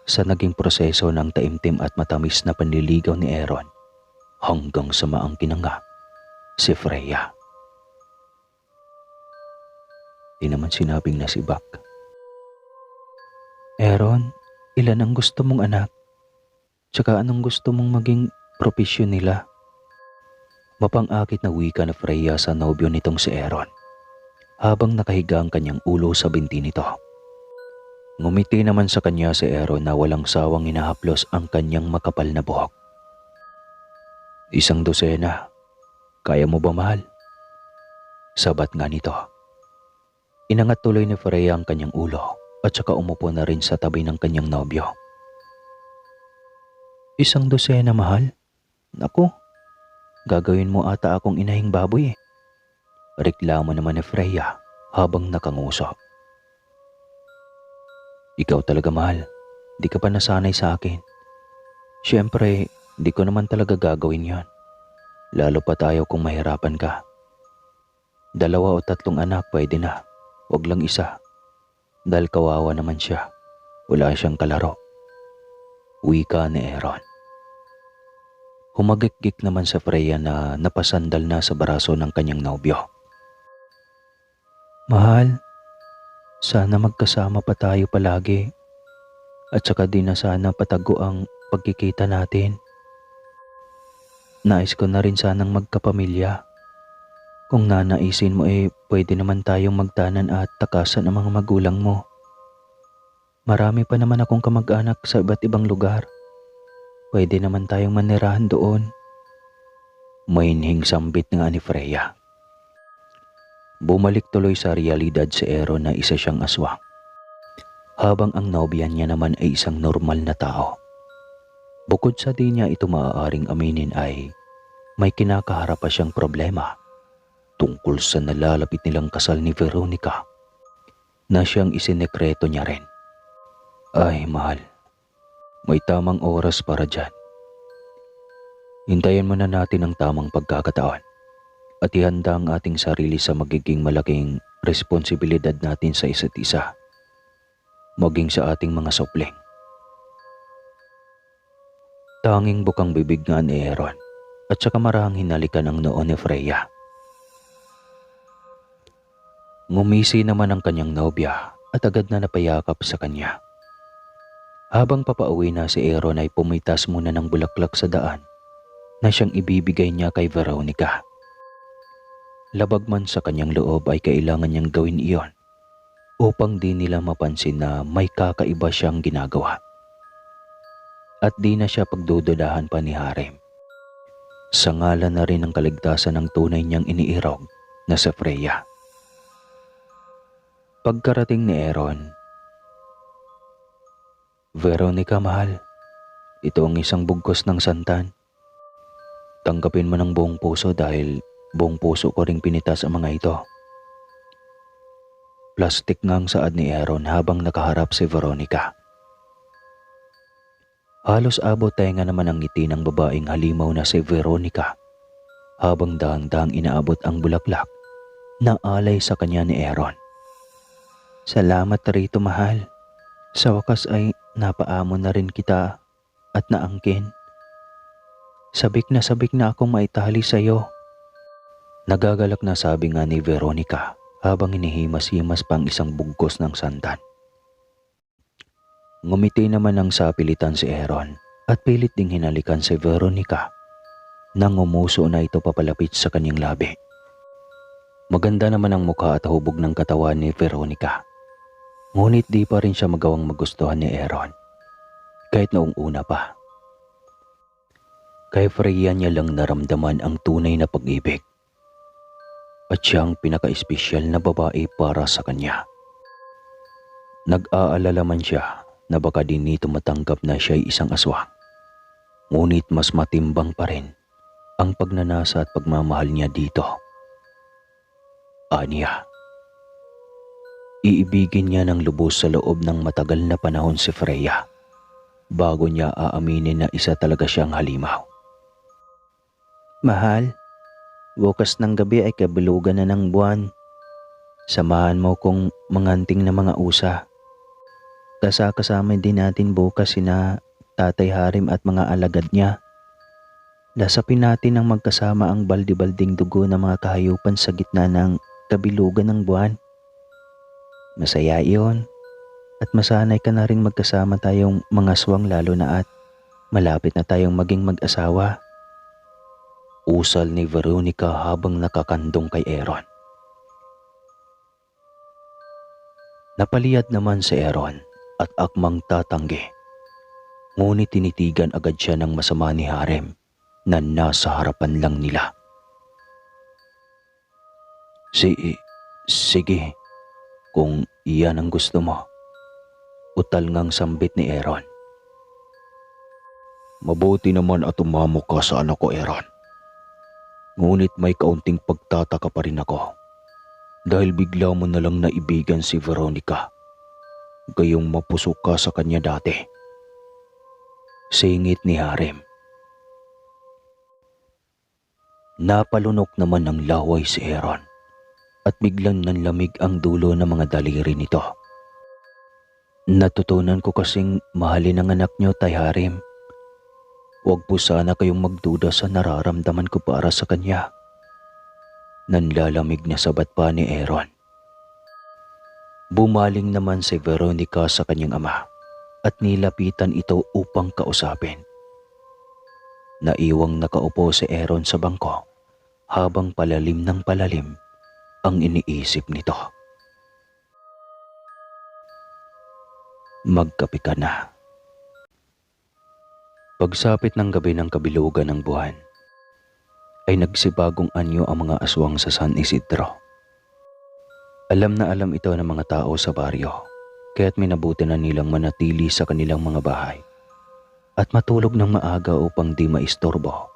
sa naging proseso ng taimtim at matamis na panliligaw ni Aaron hanggang sa maangkin na nga si Freya. Di naman sinabing nasibak. Aaron, ilan ang gusto mong anak? Tsaka anong gusto mong maging propesyon nila? Mapang-akit na wika na Freya sa nobyo nitong si Aaron habang nakahiga ang kanyang ulo sa binti nito. Ngumiti naman sa kanya si Aaron na walang sawang hinahaplos ang kanyang makapal na buhok. 1 dosena, kaya mo ba, mahal? Sabat nga nito. Inangat tuloy ni Freya ang kanyang ulo at saka umupo na rin sa tabi ng kanyang nobyo. 1 dosena, mahal? Naku, gagawin mo ata akong inahing baboy eh. Reklamo naman ni Freya habang nakanguso. Ikaw talaga, mahal. Di ka pa nasanay sa akin. Siyempre, di ko naman talaga gagawin yan. Lalo pa tayo kung mahirapan ka. 2 o 3 anak pwede na. Huwag lang 1. Dahil kawawa naman siya. Wala siyang kalaro. Wika ni Aaron. Humagik-gik naman sa Freya na napasandal na sa baraso ng kanyang nobyo. Mahal, sana magkasama pa tayo palagi at saka di na sana patago ang pagkikita natin. Nais ko na rin sanang magkapamilya. Kung nanaisin mo pwede naman tayong magtanan at takasan ang mga magulang mo. Marami pa naman akong kamag-anak sa iba't ibang lugar. Pwede naman tayong manirahan doon. Mainhing sambit nga ni Freya. Bumalik tuloy sa realidad si Aaron na isa siyang aswang. Habang ang nobya niya naman ay isang normal na tao. Bukod sa di niya ito maaaring aminin ay may kinakaharap pa siyang problema tungkol sa nalalapit nilang kasal ni Veronica na siyang isinekreto niya rin. Ay mahal, may tamang oras para dyan. Hintayin muna natin ang tamang pagkakataon at ihanda ang ating sarili sa magiging malaking responsibilidad natin sa isa't isa, maging sa ating mga supling. Tanging bukang bibig nga ni Aaron at saka marahang hinalikan ang noo ni Freya. Ngumisi naman ang kanyang nobya at agad na napayakap sa kanya. Habang papauwi na si Aaron ay pumitas muna ng bulaklak sa daan na siyang ibibigay niya kay Veronica. Labag man sa kanyang loob ay kailangan niyang gawin iyon upang di nila mapansin na may kakaiba siyang ginagawa. At di na siya pagdududahan pa ni Harem. Sa ngalan na rin ng kaligtasan ng tunay niyang iniirog na si Freya. Pagkarating ni Aaron, Veronica mahal, ito ang isang bugkos ng santan. Tanggapin mo ng buong puso dahil buong puso ko ring pinitas ang mga ito. Plastik nga ang saad ni Aaron habang nakaharap si Veronica. Halos abot tenga naman ang ngiti ng babaeng halimaw na si Veronica habang dahan-dahang inaabot ang bulaklak na alay sa kanya ni Aaron. Salamat rito mahal. Sa wakas ay napaamon na rin kita at naangkin. Sabik na akong maitali sa iyo. Nagagalak na sabi nga ni Veronica habang inihimas-himas pang isang bugkos ng santan. Ngumiti naman ang sapilitan si Aaron at pilit ding hinalikan si Veronica nang umuso na ito papalapit sa kanyang labi. Maganda naman ang mukha at hubog ng katawan ni Veronica. Ngunit di pa rin siya magawang magustuhan ni Aaron kahit noong una pa. Kay Freya niya lang naramdaman ang tunay na pag-ibig at siyang pinaka-espesyal na babae para sa kanya. Nag-aalala man siya na baka din nito matanggap na siya ay isang aswang. Ngunit mas matimbang pa rin ang pagnanasa at pagmamahal niya dito. Aniya, iibigin niya ng lubos sa loob ng matagal na panahon si Freya bago niya aaminin na isa talaga siyang halimaw. Mahal, bukas ng gabi ay kabulugan na ng buwan. Samahan mo kong manganting na mga usa. Kasama din natin bukas sina Tatay Harim at mga alagad niya. Lasapin natin ng magkasama ang baldi-balding dugo ng mga kahayupan sa gitna ng kabilugan ng buwan. Masaya iyon at masanay ka na rin magkasama tayong mga aswang lalo na at malapit na tayong maging mag-asawa. Usal ni Veronica habang nakakandong kay Aaron. Napaliyad naman si Aaron at akmang tatanggi. Ngunit tinitigan agad siya ng masama ni Harem na nasa harapan lang nila. Sige, kung iyan ang gusto mo. Utal ngang sambit ni Aaron. Mabuti naman at umamo ka sa anak ko, Aaron. Ngunit may kaunting pagtataka pa rin ako dahil bigla mo na lang naibigan si Veronica. Gayong mapusok ka sa kanya dati. Singit ni Harem. Napalunok naman ng laway si Aaron at biglang nanlamig ang dulo ng mga daliri nito. Natutunan ko kasing mahalin ang anak niyo, Tay Harem. Huwag po sana kayong magduda sa nararamdaman ko para sa kanya. Nanlalamig na sabat pa ni Aaron. Bumaling naman si Veronica sa kanyang ama at nilapitan ito upang kausapin. Naiwang nakaupo si Aaron sa bangko habang palalim ng palalim ang iniisip nito. Magkape ka na. Pagsapit ng gabi ng kabilugan ng buwan, ay nagsibagong anyo ang mga aswang sa San Isidro. Alam na alam ito ng mga tao sa baryo, kaya't minabuti na nilang manatili sa kanilang mga bahay at matulog ng maaga upang di maistorbo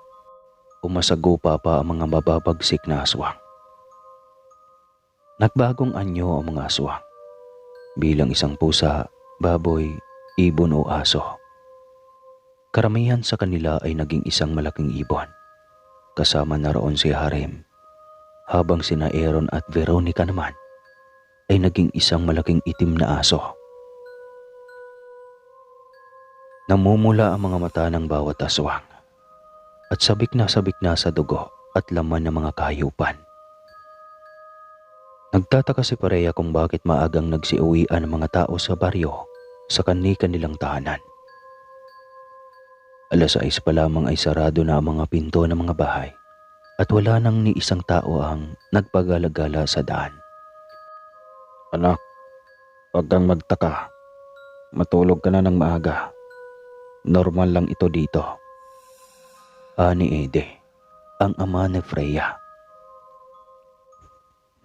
o masagupa pa ang mga mababagsik na aswang. Nagbagong anyo ang mga aswang bilang isang pusa, baboy, ibon o aso. Karamihan sa kanila ay naging isang malaking ibon. Kasama na roon si Harem, habang sina Aaron at Veronica naman ay naging isang malaking itim na aso. Namumula ang mga mata ng bawat aswang at sabik na sa dugo at laman ng mga kahayupan. Nagtataka si Freya kung bakit maagang nagsiuwian ang mga tao sa baryo sa kani-kanilang tahanan. 6:00 pa lamang ay sarado na ang mga pinto ng mga bahay at wala nang ni isang tao ang nagpagala-gala sa daan. Anak, huwag kang magtaka. Matulog ka na ng maaga. Normal lang ito dito. Ani Ede, ang ama ni Freya.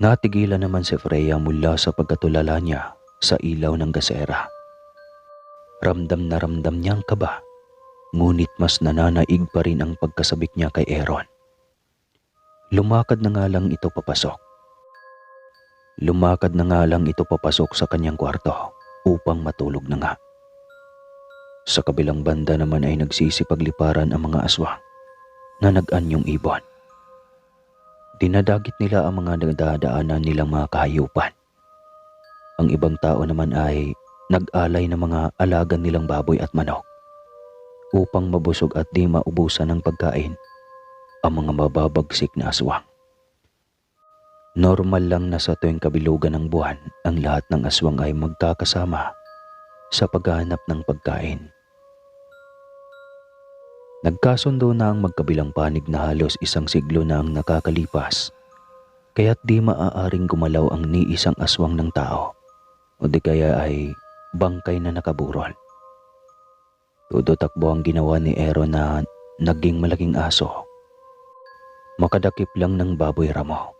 Natigilan naman si Freya mula sa pagkatulala niya sa ilaw ng gasera. Ramdam na ramdam niya ang kaba. Ngunit mas nananaig pa rin ang pagkasabik niya kay Aaron. Lumakad na nga lang ito papasok sa kanyang kwarto upang matulog na nga. Sa kabilang banda naman ay nagsisipagliparan ang mga aswang na nag-anyong ibon. Dinadagit nila ang mga nagdadaanan nilang mga kahayupan. Ang ibang tao naman ay nag-alay ng mga alagan nilang baboy at manok upang mabusog at di maubusan ng pagkain ang mga mababagsik na aswang. Normal lang na sa tuwing kabilugan ng buwan, ang lahat ng aswang ay magkakasama sa paghahanap ng pagkain. Nagkasundo na ang magkabilang panig na halos 1 siglo na ang nakakalipas, kaya't di maaaring gumalaw ang ni isang aswang ng tao o di kaya ay bangkay na nakaburol. Todo takbo ang ginawa ni Aaron na naging malaking aso. Makadakip lang ng baboy ramo.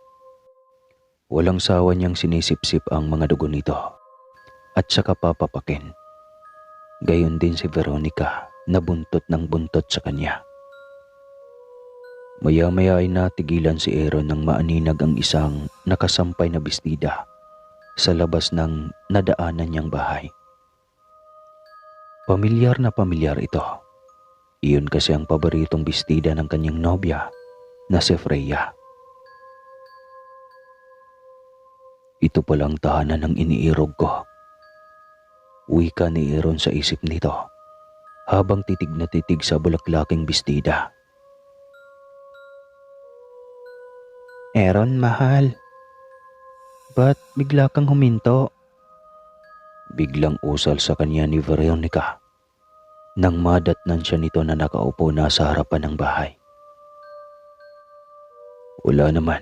Walang sawa niyang sinisipsip ang mga dugo nito at saka papapakin. Gayon din si Veronica na buntot ng buntot sa kanya. Maya-maya ay natigilan si Aaron nang maaninag ang isang nakasampay na bestida sa labas ng nadaanan niyang bahay. Pamilyar na pamilyar ito. Iyon kasi ang paboritong bestida ng kanyang nobya na si Freya. Ito palang tahanan ng iniirog ko. Wika ni Aaron sa isip nito habang titig na titig sa bulaklaking bestida. Aaron, mahal. Ba't bigla kang huminto? Biglang usal sa kanya ni Veronica nang madatnan siya nito na nakaupo na sa harapan ng bahay. Wala naman.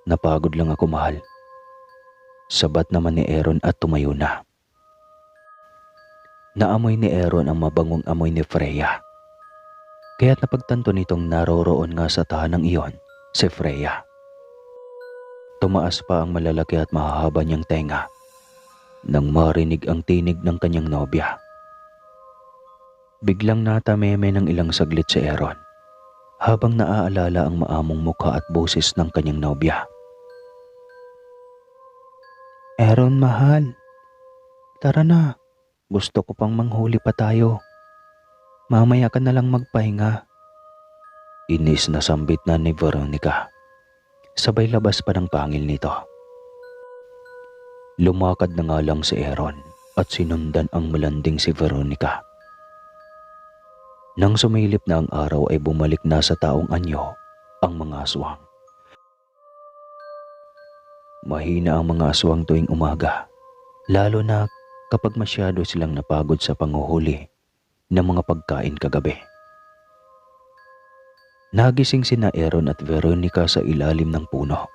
Napagod lang ako, mahal. Sabat naman ni Aaron at tumayo na. Naamoy ni Aaron ang mabangong amoy ni Freya. Kaya't napagtanto nitong naroroon nga sa tahanang iyon si Freya. Tumaas pa ang malalaki at mahahaba niyang tenga nang marinig ang tinig ng kanyang nobya. Biglang natameme ng ilang saglit si Aaron habang naaalala ang maamong mukha at boses ng kanyang nobya. Aaron, mahal. Tara na. Gusto ko pang manghuli pa tayo. Mamaya ka na lang magpahinga. Inis na sambit na ni Veronica. Sabay labas pa ng pangil nito. Lumakad na nga lang si Aaron at sinundan ang malanding si Veronica. Nang sumilip na ang araw ay bumalik na sa taong anyo ang mga aswang. Mahina ang mga aswang tuwing umaga, lalo na kapag masyado silang napagod sa panghuhuli ng mga pagkain kagabi. Nagising sina Aaron at Veronica sa ilalim ng puno,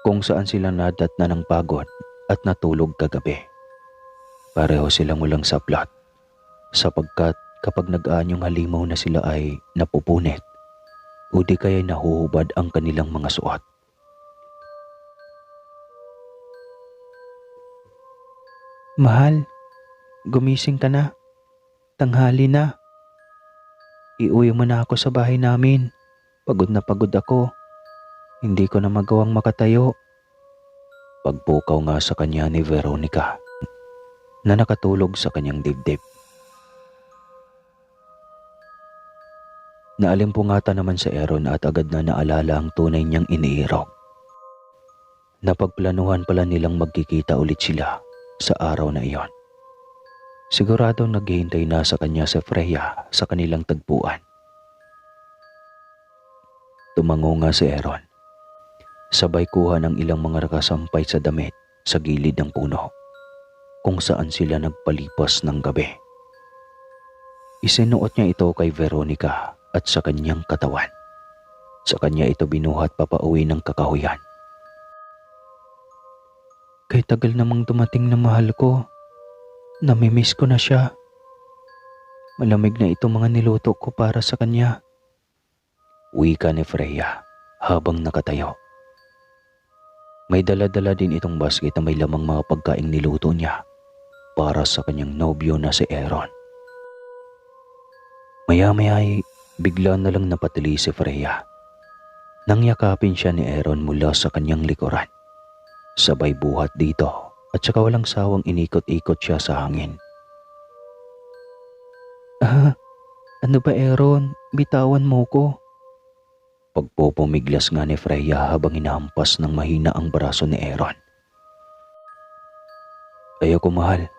kung saan sila nadatna ng pagod at natulog kagabi. Pareho silang walang saplot, sapagkat kapag nag-aanyong halimaw na sila ay napupunit o di kaya'y nahuhubad ang kanilang mga suot. Mahal, gumising ka na. Tanghali na. Iuwi mo na ako sa bahay namin. Pagod na pagod ako. Hindi ko na magawang makatayo. Pagpukaw nga sa kanya ni Veronica na nakatulog sa kanyang dibdib. Naalimpungatan naman si Aaron at agad na naalala ang tunay niyang iniirog. Napagplanuhan pala nilang magkikita ulit sila sa araw na iyon. Siguradong naghihintay na sa kanya si Freya sa kanilang tagpuan. Tumango nga si Aaron. Sabay kuha ng ilang mga nakasampay sa damit sa gilid ng puno, kung saan sila nagpalipas ng gabi. Isinuot niya ito kay Veronica at sa kanyang katawan. Sa kanya ito binuhat papauwi ng kakahuyan. Kay tagal namang dumating na mahal ko. Namimiss ko na siya. Malamig na itong mga niluto ko para sa kanya. Wika ni Freya habang nakatayo. May dala-dala din itong basket na may lamang mga pagkaing niluto niya para sa kanyang nobyo na si Aaron. Maya-maya ay bigla na lang napatili si Freya. Nang yakapin siya ni Aaron mula sa kanyang likuran. Sabay buhat dito at saka walang sawang inikot-ikot siya sa hangin. Ano ba Aaron? Bitawan mo ko. Pagpupumiglas nga ni Freya habang hinahampas ng mahina ang braso ni Aaron. Ayoko mahal.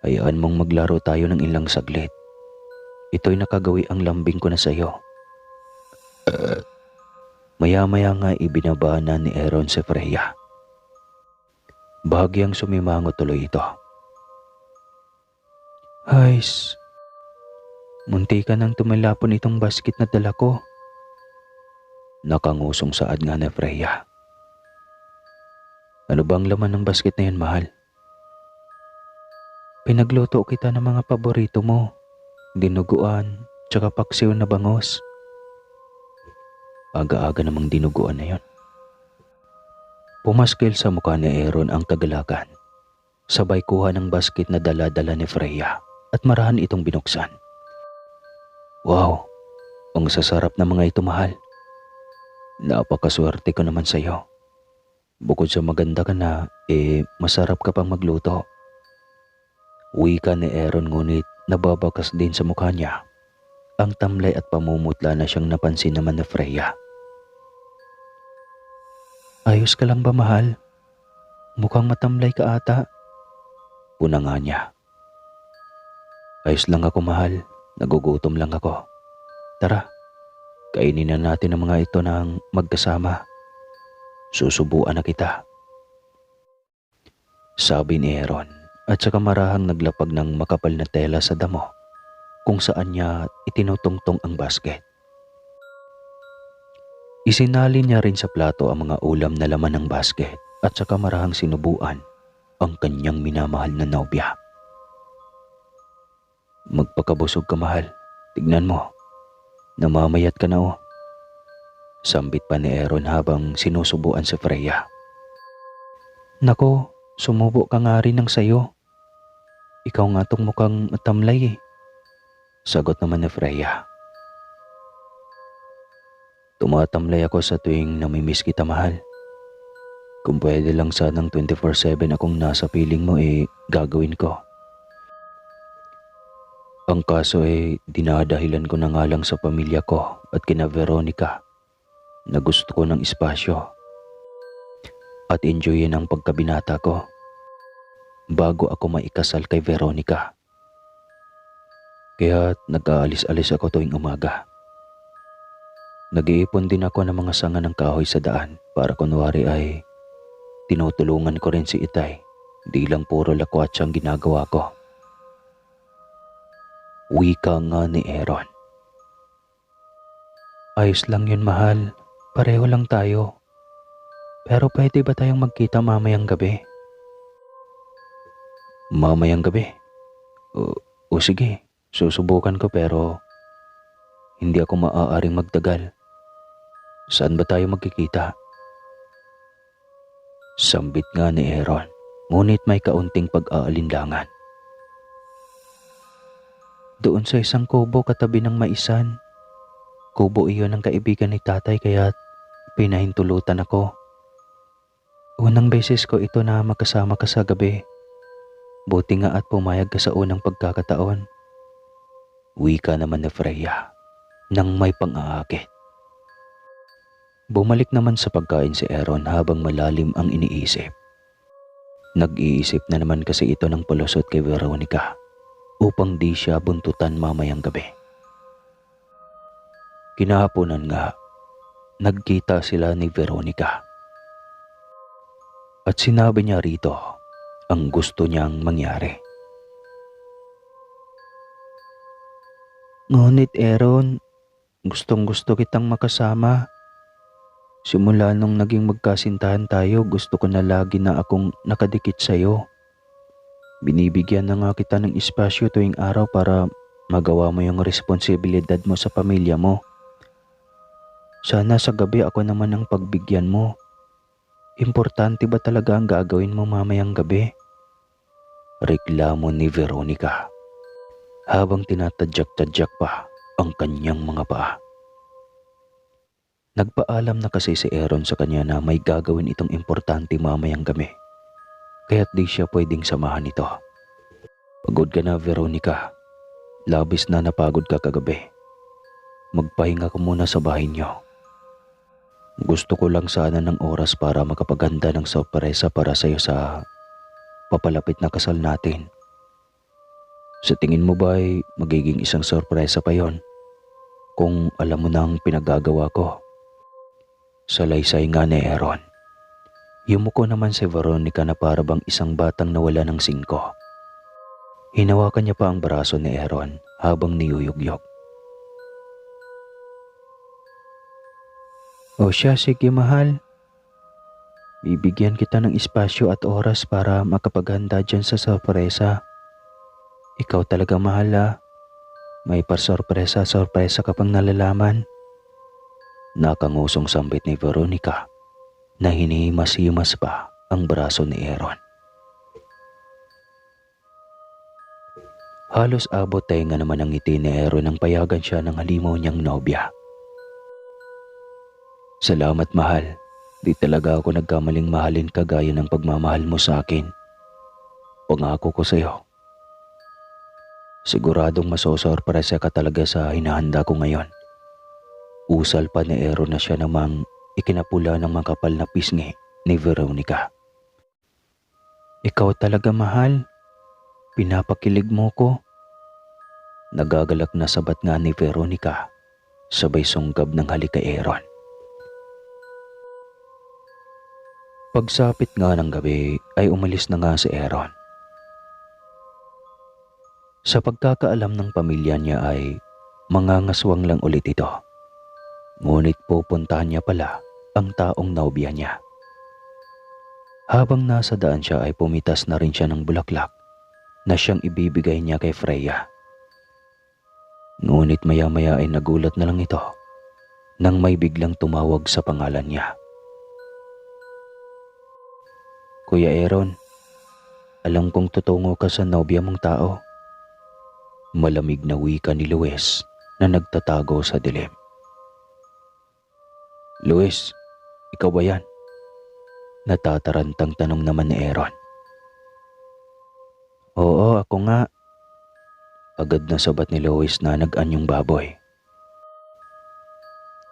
Hayaan mong maglaro tayo ng ilang saglit. Ito'y nakagawi ang lambing ko na sa'yo. Maya-maya nga ibinaba na ni Aaron si Freya. Bahagyang sumimango tuloy ito. Hays, munti ka nang tumalapon itong basket na dala ko. Nakangusong saad nga ni Freya. Ano bang laman ng basket na yan, mahal? Pinagluto kita ng mga paborito mo. Dinuguan, tsaka paksiw na bangos. Aga-aga namang dinuguan na yon. Pumaskil sa mukha ni Aaron ang kagalakan. Sabay kuha ng basket na dala-dala ni Freya at marahan itong binuksan. Wow, ang sasarap na mga ito, mahal. Napakaswerte ko naman sa'yo. Bukod sa maganda ka na, masarap ka pang magluto. Wika ni Aaron ngunit nababakas din sa mukha niya ang tamlay at pamumutla na siyang napansin naman ni Freya. Ayos ka lang ba, mahal? Mukhang matamlay ka ata. Puna nga niya. Ayos lang ako, mahal. Nagugutom lang ako. Tara, kainin na natin ang mga ito ng magkasama. Susubuan na kita. Sabi ni Aaron at saka marahang naglapag ng makapal na tela sa damo kung saan niya itinutungtong ang basket. Isinali niya rin sa plato ang mga ulam na laman ng basket at saka marahang sinubuan ang kanyang minamahal na nobya. Magpakabusog ka, mahal. Tignan mo. Namamayat ka na oh. Sambit pa ni Aaron habang sinusubuan si Freya. Nako, sumubo ka nga rin ng sayo. Ikaw nga tong mukhang matamlay eh. Sagot naman ni Freya. Tumatamlay ako sa tuwing namimiss kita, mahal. Kung pwede lang sanang 24/7 akong nasa piling mo gagawin ko. Ang kaso dinadahilan ko na nga lang sa pamilya ko at kina Veronica na gusto ko ng espasyo at enjoyin ang pagkabinata ko bago ako maikasal kay Veronica. Kaya nag-aalis-alis ako tuwing umaga. Nag-iipon din ako ng mga sanga ng kahoy sa daan para kunwari ay tinutulungan ko rin si Itay. Di lang puro lakwatsa ang ginagawa ko. Wika nga ni Aaron. Ayos lang yun, mahal. Pareho lang tayo. Pero pwede ba tayong magkita mamayang gabi? Mamayang gabi? O sige, susubukan ko pero hindi ako maaaring magtagal. Saan ba tayo magkikita? Sambit nga ni Aaron, ngunit may kaunting pag-aalinlangan. Doon sa isang kubo katabi ng maisan. Kubo iyon ng kaibigan ni tatay kaya pinahintulutan ako. Unang beses ko ito na magkasama ka sa gabi. Buti nga at pumayag ka sa unang pagkakataon. Wika naman ni Freya nang may pang-aakit. Bumalik naman sa pagkain si Aaron habang malalim ang iniisip. Nag-iisip na naman kasi ito ng palusot kay Veronica upang di siya buntutan mamayang gabi. Kinahaponan nga, nagkita sila ni Veronica. At sinabi niya rito ang gusto niyang mangyari. Ngunit Aaron, gustong-gusto kitang makasama. Simula nung naging magkasintahan tayo, gusto ko na lagi na akong nakadikit sa'yo. Binibigyan na nga kita ng espasyo tuwing araw para magawa mo yung responsibilidad mo sa pamilya mo. Sana sa gabi ako naman ang pagbigyan mo. Importante ba talaga ang gagawin mo mamayang gabi? Reklamo ni Veronica habang tinatadyak-tadyak pa ang kanyang mga paa. Nagpaalam na kasi si Aaron sa kanya na may gagawin itong importante mamayang gabi, kaya't di siya pwedeng samahan nito. Pagod ka na, Veronica. Labis na napagod ka kagabi. Magpahinga ka muna sa bahay niyo. Gusto ko lang sana ng oras para makapaghanda ng sorpresa para sa'yo sa papalapit na kasal natin. Sa tingin mo ba ay magiging isang sorpresa pa yon kung alam mo na ang pinagagawa ko? Salaysay nga ni Aaron. Yumuko naman si Veronica na para bang isang batang nawala ng singko. Hinawakan niya pa ang braso ni Aaron habang niyuyugyok. O siya, sige mahal. Bibigyan kita ng espasyo at oras para makapaghanda dyan sa sorpresa. Ikaw talaga mahal ah. May sorpresa ka pang nalalaman. Nakangusong sambit ni Veronica na hinihimas-himas pa ang braso ni Aaron. Halos abot tayo nga naman ang ngiti ni Aaron nang payagan siya ng halimaw niyang nobya. Salamat mahal, di talaga ako nagkamaling mahalin ka gaya ng pagmamahal mo sa akin. Pangako ko sa'yo. Siguradong masosorpresa ka talaga sa hinahanda ko ngayon. Usal pa ni Aaron na siya namang ikinapula ng makapal na pisngi ni Veronica. Ikaw talaga mahal. Pinapakilig mo ko. Nagagalak na sabat nga ni Veronica, sabay sunggab ng halik kay Aaron. Pagsapit nga ng gabi ay umalis na nga si Aaron. Sa pagkakaalam ng pamilya niya ay mangangaswang lang ulit ito. Ngunit pupuntahan niya pala ang taong naubya niya. Habang nasa daan siya ay pumitas na rin siya ng bulaklak na siyang ibibigay niya kay Freya. Ngunit maya-maya ay nagulat na lang ito nang may biglang tumawag sa pangalan niya. Kuya Aaron, alam kong tutungo ka sa nobya mong tao. Malamig na wika ni Luis na nagtatago sa dilim. Luis, ikaw ba yan? Natatarantang tanong naman ni Aaron. Oo, ako nga. Agad na sabat ni Luis na nag-anyong baboy.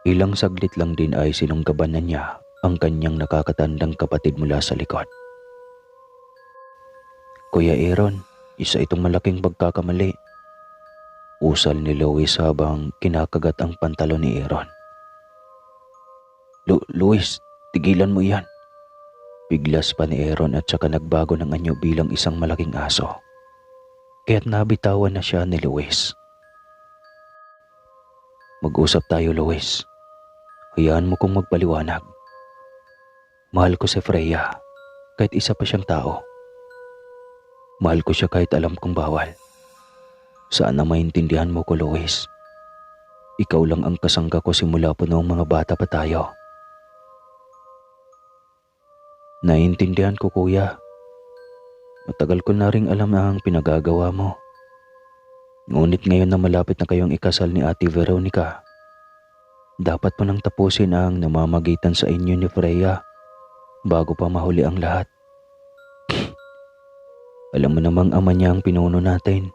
Ilang saglit lang din ay sinunggaban na niya ang kanyang nakakatandang kapatid mula sa likod. Kuya Aaron, isa itong malaking pagkakamali. Usal ni Luis habang kinakagat ang pantalon ni Aaron. Luis, tigilan mo yan. Biglas pa ni Aaron at saka nagbago ng anyo bilang isang malaking aso. Kaya't nabitawan na siya ni Luis. Mag-usap tayo, Luis. Hayaan mo kong magpaliwanag. Mahal ko si Freya kahit isa pa siyang tao. Mahal ko siya kahit alam kong bawal. Sana maintindihan mo ko, Lois. Ikaw lang ang kasangga ko simula po noong mga bata pa tayo. Naiintindihan ko, kuya. Matagal ko na ring alam ang pinagagawa mo. Ngunit ngayon na malapit na kayong ikasal ni Ate Veronica, dapat mo nang tapusin ang namamagitan sa inyo ni Freya bago pa mahuli ang lahat. Alam mo namang ama niya ang pinuno natin.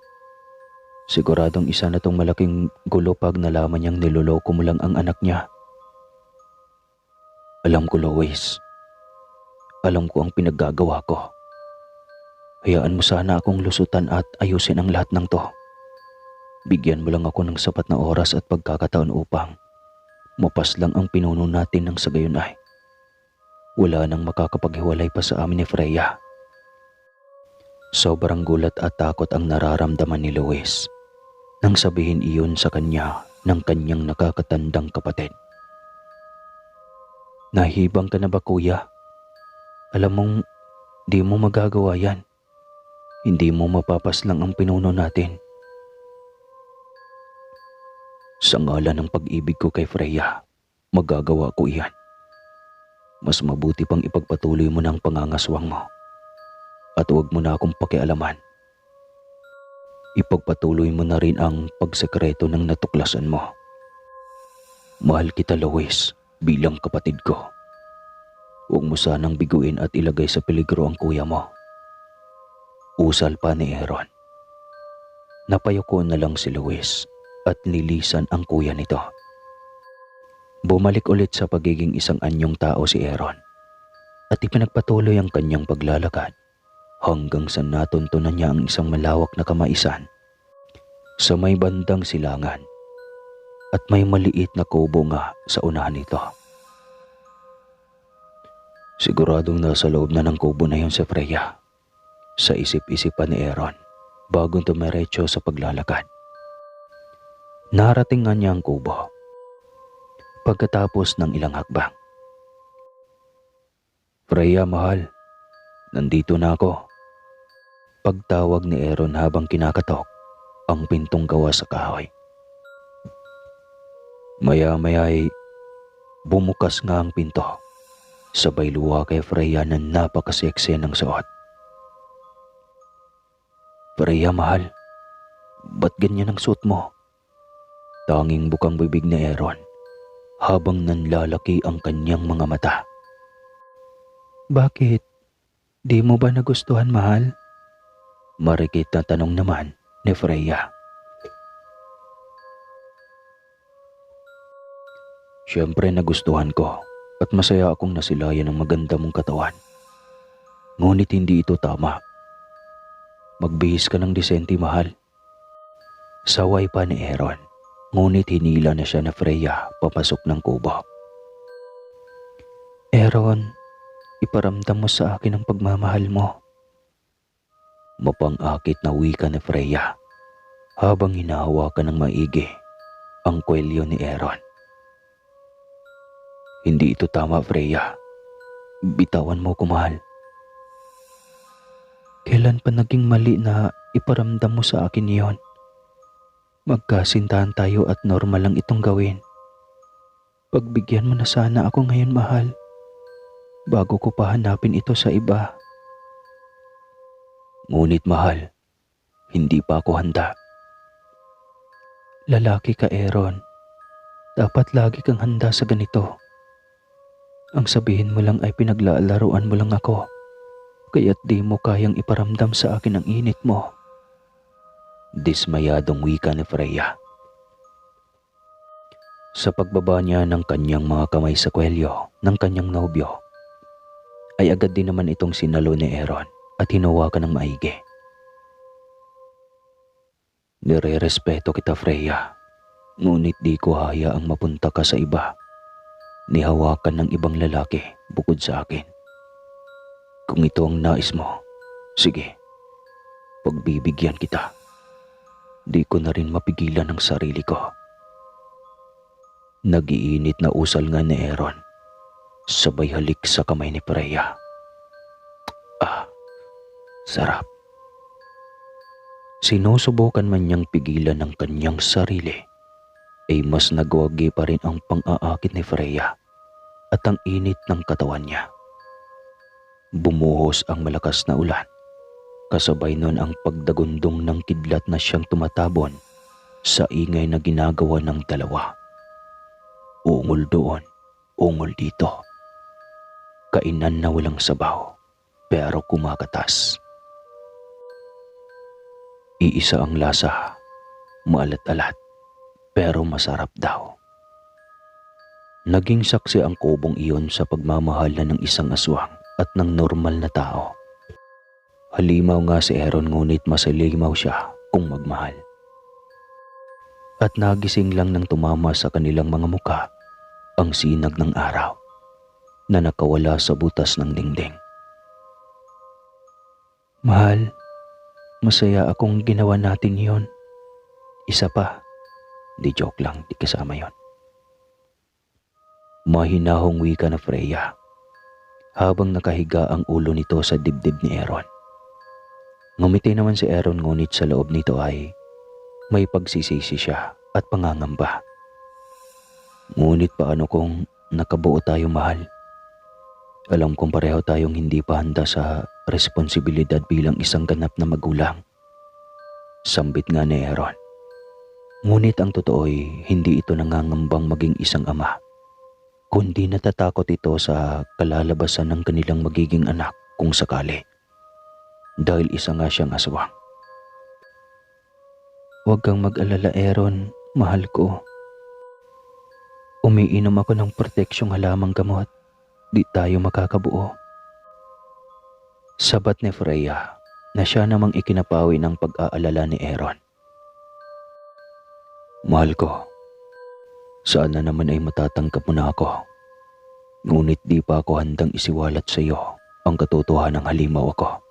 Siguradong isa na tong malaking gulo pag nalaman niyang niloloko mo lang ang anak niya. Alam ko, Lois. Alam ko ang pinaggagawa ko. Hayaan mo sana akong lusutan at ayusin ang lahat ng to. Bigyan mo lang ako ng sapat na oras at pagkakataon upang mapaslang ang pinuno natin nang sa gayon ay wala nang makakapaghiwalay pa sa amin ni Freya. Sobrang gulat at takot ang nararamdaman ni Lois nang sabihin iyon sa kanya ng kanyang nakakatandang kapatid. Nahibang ka na ba, kuya? Alam mong di mo magagawa yan. Hindi mo mapapaslang ang pinuno natin. Sa ngalan ng pag-ibig ko kay Freya, magagawa ko iyan. Mas mabuti pang ipagpatuloy mo na ang pangangaswang mo. At huwag mo na akong pakialaman. Ipagpatuloy mo na rin ang pagsekreto ng natuklasan mo. Mahal kita, Lois, bilang kapatid ko. Huwag mo sanang biguin at ilagay sa peligro ang kuya mo. Usal pa ni Aaron. Napayuko na lang si Lois at nilisan ang kuya nito. Bumalik ulit sa pagiging isang anyong tao si Aaron at ipinagpatuloy ang kanyang paglalakad hanggang sa natuntunan niya ang isang malawak na kamaisan sa may bandang silangan at may maliit na kubo nga sa unahan nito. Siguradong nasa loob na ng kubo na yun si Freya, sa isip-isipan ni Aaron bagong tumiretso sa paglalakad. Narating nga niya ang kubo pagkatapos ng ilang hakbang. Freya, mahal, nandito na ako. Pagtawag ni Aaron habang kinakatok ang pintong gawa sa kahoy. Maya-maya ay bumukas nga ang pinto. Sabay luha kay Freya na napakaseksi ng suot. Freya, mahal, ba't ganyan ang suot mo? Tanging bukang bibig ni Aaron habang nanlalaki ang kanyang mga mata. Bakit? Di mo ba nagustuhan, mahal? Marikit na tanong naman ni Freya. Siyempre nagustuhan ko at masaya akong nasilayan ng maganda mong katawan. Ngunit hindi ito tama. Magbihis ka ng disente, mahal. Saway pa ni Aaron. Ngunit hinila na siya na Freya papasok ng kubo. Aaron, iparamdam mo sa akin ang pagmamahal mo. Mapang-akit na wika ni Freya habang hinahawakan ng maigi ang kwelyo ni Aaron. Hindi ito tama, Freya. Bitawan mo ko, mahal. Kailan pa naging mali na iparamdam mo sa akin iyon? Magkasintahan tayo at normal lang itong gawin. Pagbigyan mo na sana ako ngayon, mahal, bago ko pa hanapin ito sa iba. Ngunit mahal, hindi pa ako handa. Lalaki ka, Aaron. Dapat lagi kang handa sa ganito. Ang sabihin mo lang ay pinaglalaruan mo lang ako, kaya't di mo kayang iparamdam sa akin ang init mo. Dismayadong wika ni Freya. Sa pagbaba niya ng kanyang mga kamay sa kwelyo ng kanyang nobyo, ay agad din naman itong sinalo ni Aaron at hinawakan ng maigi. Nire-respeto kita, Freya, ngunit di ko hayaang mapunta ka sa iba. Nihawakan ng ibang lalaki bukod sa akin. Kung ito ang nais mo, sige, pagbibigyan kita. Di ko na rin mapigilan ang sarili ko. Nagiinit na usal nga ni Aaron, sabay halik sa kamay ni Freya. Ah, sarap. Sinusubukan man niyang pigilan ng kanyang sarili, ay mas nagwagi pa rin ang pang-aakit ni Freya at ang init ng katawan niya. Bumuhos ang malakas na ulan, kasabay nun ang pagdagundong ng kidlat na siyang tumatabon sa ingay na ginagawa ng dalawa. Ungol doon, ungol dito. Kainan na walang sabaw, pero kumakatas. Iisa ang lasa, maalat-alat, pero masarap daw. Naging saksi ang kubong iyon sa pagmamahalan ng isang aswang at ng normal na tao. Halimaw nga si Aaron, ngunit mas halimaw siya kung magmahal. At nagising lang nang tumama sa kanilang mga muka ang sinag ng araw na nakawala sa butas ng dingding. Mahal, masaya akong ginawa natin yon. Isa pa. Di joke lang, di kasama yon. Mahinahong wika na Freya habang nakahiga ang ulo nito sa dibdib ni Aaron. Ngumiti naman si Aaron, ngunit sa loob nito ay may pagsisisi siya at pangangamba. Ngunit paano kung nakabuo tayo, mahal? Alam kong pareho tayong hindi pa handa sa responsibilidad bilang isang ganap na magulang. Sambit nga ni Aaron. Ngunit ang totoo ay hindi ito nangangambang maging isang ama, kundi natatakot ito sa kalalabasan ng kanilang magiging anak kung sakali. Dahil isa nga siyang aswang. Huwag kang mag-alala, Aaron, mahal ko. Umiinom ako ng proteksyong halamang gamot. Di tayo makakabuo. Sabat ni Freya na siya namang ikinapawi ng pag-aalala ni Aaron. Mahal ko, sana naman ay matatanggap mo na ako. Ngunit di pa ako handang isiwalat sa iyo ang katotohanang halimaw ako.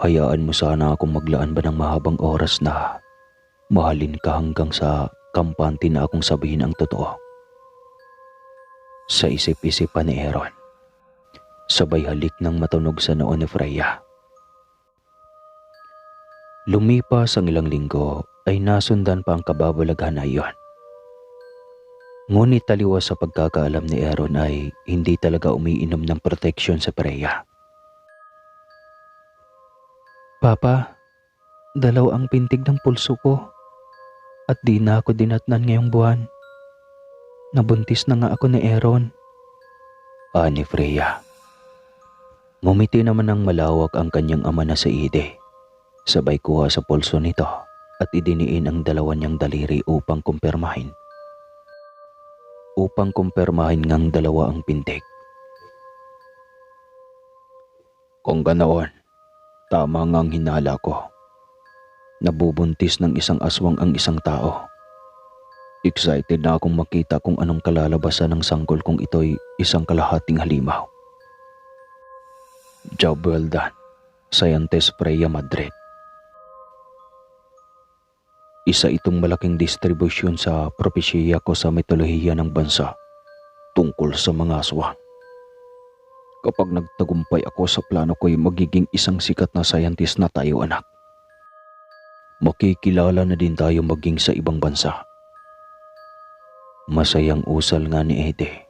Hayaan mo sana akong maglaan ba ng mahabang oras na mahalin ka hanggang sa kampante na akong sabihin ang totoo. Sa isip-isip pa ni Aaron, sabay halik ng matunog sa noo ni Freya. Lumipas ang ilang linggo ay nasundan pa ang kababalaghan na iyon. Ngunit taliwas sa pagkakaalam ni Aaron ay hindi talaga umiinom ng proteksyon sa Freya. Papa, dalaw ang pintig ng pulso ko at di na ako dinatnan ngayong buwan. Nabuntis na nga ako ni Aaron. Ani Freya. Ngumiti naman ng malawak ang kanyang ama na si Ide. Sabay kuha sa pulso nito at idiniin ang dalawa niyang daliri upang kumpirmahin. Ngang dalawa ang pintig. Kung ganoon, tama ngang hinala ko. Nabubuntis ng isang aswang ang isang tao. Excited na akong makita kung anong kalalabasan ng sanggol kung ito'y isang kalahating halimaw. Job well done, Scientist Freya Madrid. Isa itong malaking distribusyon sa propesya ko sa mitolohiya ng bansa tungkol sa mga aswang. Kapag nagtagumpay ako sa plano ko'y magiging isang sikat na scientist na tayo, anak. Makikilala na din tayo maging sa ibang bansa. Masayang usal nga ni Ede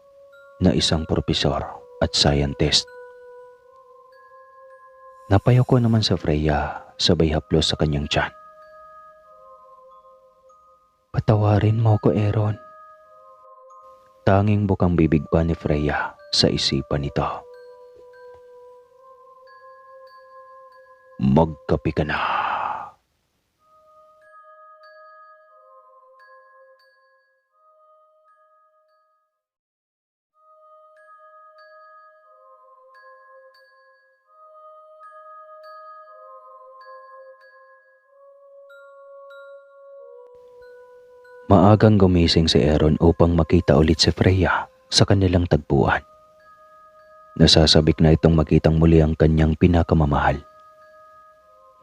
na isang propesor at scientist. Napayoko naman sa Freya, sabay haplos sa kanyang tiyan. Patawarin mo ko, Aaron. Tanging bukang bibig pa ni Freya sa isipan nito. Magkape ka na. Maagang gumising si Aaron upang makita ulit si Freya sa kanilang tagpuan. Nasasabik na itong makitang muli ang kanyang pinakamamahal.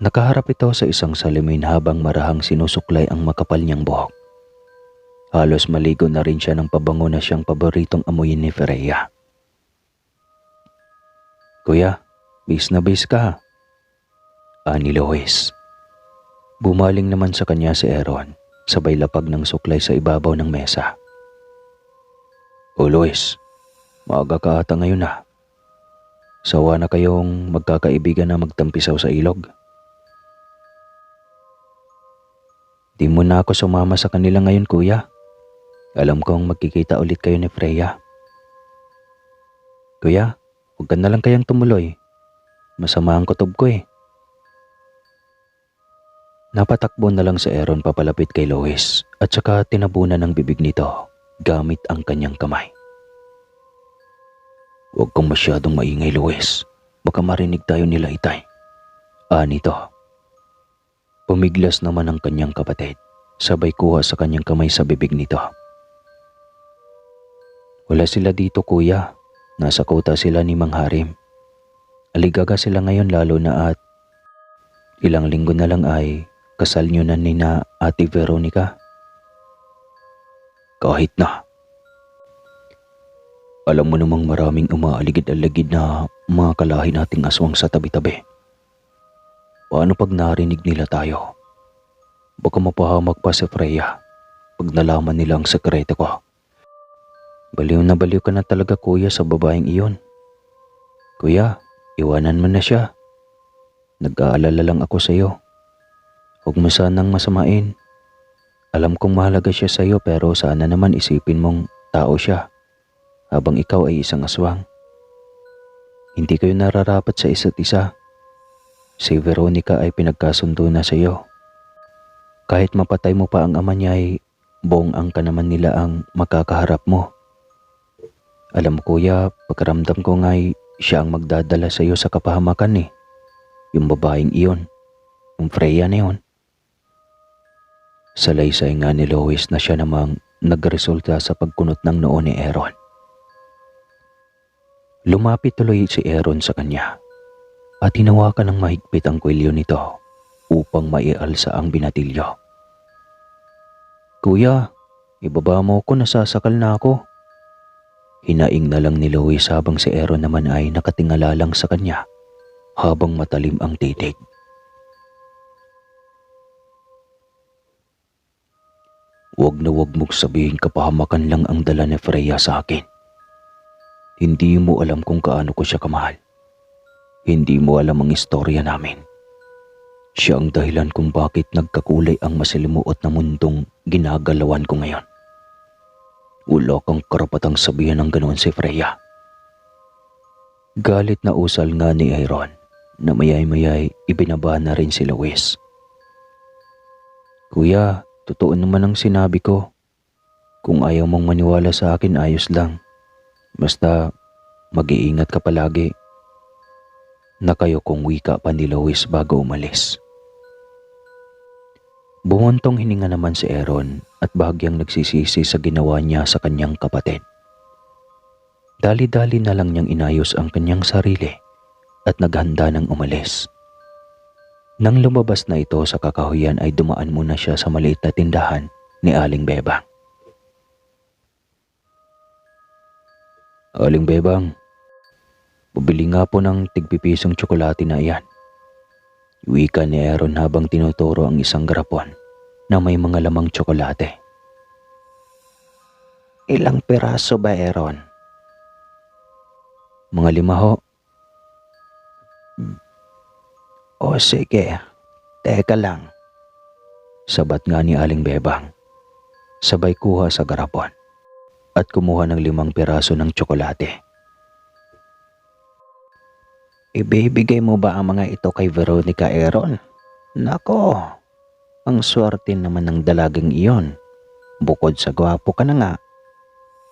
Nakaharap ito sa isang salamin habang marahang sinusuklay ang makapal niyang buhok. Halos maligo na rin siya ng pabango na siyang paboritong amuyin ni Freya. "Kuya, bis na bis ka," ani Lois. Bumaling naman sa kanya si Aaron, sabay lapag ng suklay sa ibabaw ng mesa. "O Lois, maaga ka ata ngayon na. Sawa na kayong magkakaibigan na magtampisaw sa ilog." "Di mo na ako sumama sa kanila ngayon, kuya. Alam kong magkikita ulit kayo ni Freya." "Kuya, huwag ka na lang kayang tumuloy. Masama ang kutob ko eh." Napatakbo na lang si Aaron papalapit kay Lois at saka tinabunan ng bibig nito gamit ang kanyang kamay. "Huwag kang masyadong maingay, Lois. Baka marinig tayo nila Itay," nito. Pumiglas naman ang kanyang kapatid, sabay kuha sa kanyang kamay sa bibig nito. "Wala sila dito, kuya. Nasa kota sila ni Mang Harim. Aligaga sila ngayon lalo na at ilang linggo na lang ay kasal niyo na ni na Ate Veronica." "Kahit na. Alam mo namang maraming umaaligid-aligid na mga kalahi nating aswang sa tabi-tabi. Paano pag narinig nila tayo? Baka mapahamak pa si Freya pag nalaman nila ang sekreto ko." "Baliw na baliw ka na talaga, kuya, sa babaeng iyon. Kuya, iwanan mo na siya. Nag-aalala lang ako sa iyo. Huwag mo sanang masamain. Alam kong mahalaga siya sa iyo pero sana naman isipin mong tao siya habang ikaw ay isang aswang. Hindi kayo nararapat sa isa't isa. Si Veronica ay pinagkasundo na sa iyo. Kahit mapatay mo pa ang ama niya ay buong angka naman nila ang makakaharap mo. Alam mo, kuya, pagkaramdam ko nga'y siya ang magdadala sa iyo sa kapahamakan eh. Yung babaeng iyon, yung Freya na yun." Salaysay nga ni Lois na siya namang nagresulta sa pagkunot ng noo ni Aaron. Lumapit tuloy si Aaron sa kanya at hinawakan ng mahigpit ang kwelyo nito upang maialsa ang binatilyo. "Kuya, ibaba mo ko, nasasakal na ako." Hinaing na lang ni Lois habang si Aaron naman ay nakatingala lang sa kanya habang matalim ang titig. "Huwag na huwag mong sabihin kapahamakan lang ang dala ni Freya sa akin. Hindi mo alam kung kaano ko siya kamahal. Hindi mo alam ang istorya namin. Siya ang dahilan kung bakit nagkakulay ang masalimuot na mundong ginagalawan ko ngayon. Wala kang karapatang sabihan ng ganoon si Freya." Galit na usal nga ni Aaron na mayay-mayay ibinaba na rin si Lois. "Kuya, totoo naman ang sinabi ko. Kung ayaw mong maniwala sa akin, ayos lang. Basta mag-iingat ka palagi." Nakayo kong wika pa ni Lois bago umalis. Bumuntong hininga naman si Aaron at bahagyang nagsisisi sa ginawa niya sa kanyang kapatid. Dali-dali na lang niyang inayos ang kanyang sarili at naghanda ng umalis. Nang lumabas na ito sa kakahuyan ay dumaan muna siya sa maliit na tindahan ni Aling Bebang. "Aling Bebang, bumili nga po ng tig-pipisong tsokolate na iyan." Wika ni Aaron habang tinuturo ang isang garapon na may mga lamang tsokolate. "Ilang piraso ba, Aaron?" "Mga 5 ho." "O sige, teka lang." Sabat nga ni Aling Bebang. Sabay kuha sa garapon at kumuha ng 5 piraso ng tsokolate. "Ibibigay mo ba ang mga ito kay Veronica, Aaron? Nako, ang swerte naman ng dalagang iyon. Bukod sa gwapo ka na nga,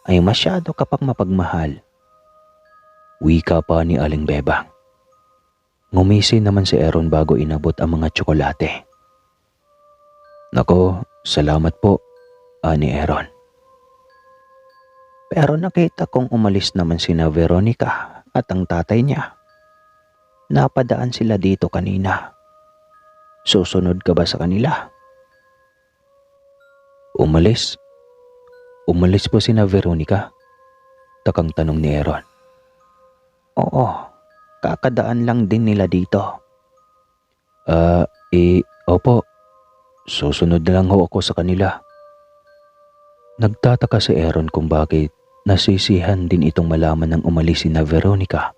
ay masyado ka pang mapagmahal." Wika pa ni Aling Bebang. Ngumisi naman si Aaron bago inabot ang mga tsokolate. "Nako, salamat po," ani Aaron. "Pero nakita kong umalis naman sina Veronica at ang tatay niya. Napadaan sila dito kanina. Susunod ka ba sa kanila?" "Umalis? Umalis po sina Veronica? Takang tanong ni Aaron. Oo, kakadaan lang din nila dito. Opo. Susunod na lang ho ako sa kanila. Nagtataka si Aaron kung bakit nasisihan din itong malaman ng umalis sina Veronica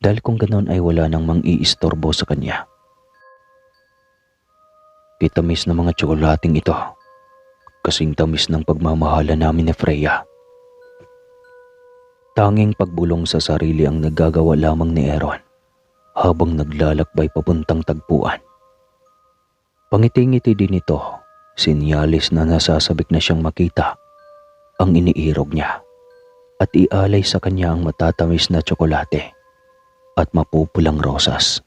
dahil kung ganoon ay wala nang mang-iistorbo sa kanya. Kitamis na mga tsokolating ito, kasing tamis ng pagmamahala namin ni Freya. Tanging pagbulong sa sarili ang nagagawa lamang ni Aaron habang naglalakbay papuntang tagpuan. Pangiti-ngiti din ito, sinyalis na nasasabik na siyang makita ang iniirog niya at ialay sa kanya ang matatamis na tsokolate at mapupulang rosas.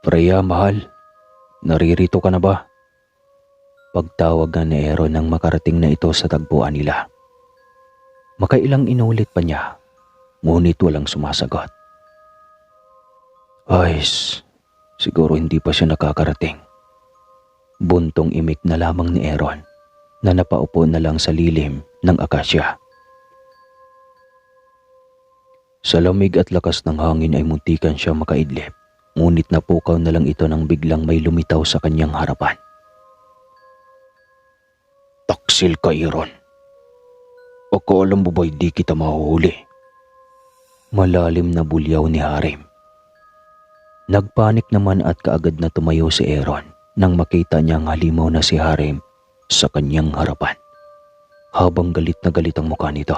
Freya, mahal, naririto ka na ba? Pagtawag nga ni Aaron nang makarating na ito sa tagpuan nila. Makailang inulit pa niya, ngunit walang sumasagot. Ay, siguro hindi pa siya nakakarating. Buntong imik na lamang ni Aaron na napaupo na lang sa lilim ng akasya. Sa lamig at lakas ng hangin ay muntikan siya makaidlip, ngunit napukaw na lang ito nang biglang may lumitaw sa kanyang harapan. Taksil ka, Aaron. Ako alam mo ba'y di kita mahuhuli? Malalim na bulyaw ni Harim. Nagpanik naman at kaagad na tumayo si Aaron nang makita niyang halimaw na si Harim sa kanyang harapan, habang galit na galit ang mukha nito.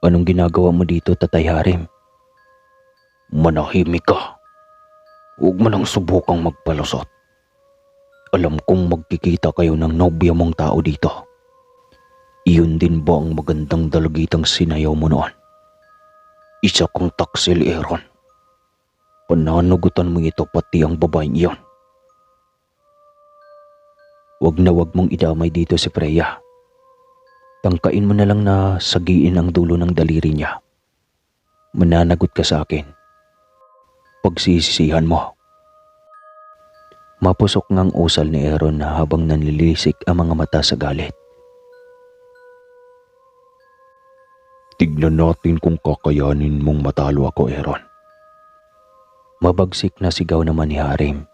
Anong ginagawa mo dito, Tatay Harim? Manahimik ka. Huwag mo nang subukang magpalusot. Alam kong magkikita kayo ng nobya mong tao dito. Iyon din ba ang magandang dalagitang sinayaw mo noon? Isa kong taksil, Aaron. Pananugutan mo ito pati ang babaeng iyon. Wag na wag mong idamay dito si Freya. Tangkain mo na lang na sagiin ang dulo ng daliri niya. Mananagot ka sa akin. Pagsisisihan mo. Mapusok ngang usal ni Aaron na habang nanlilisik ang mga mata sa galit. Tignan natin kung kakayanin mong matalo ako, Aaron. Mabagsik na sigaw naman ni Harim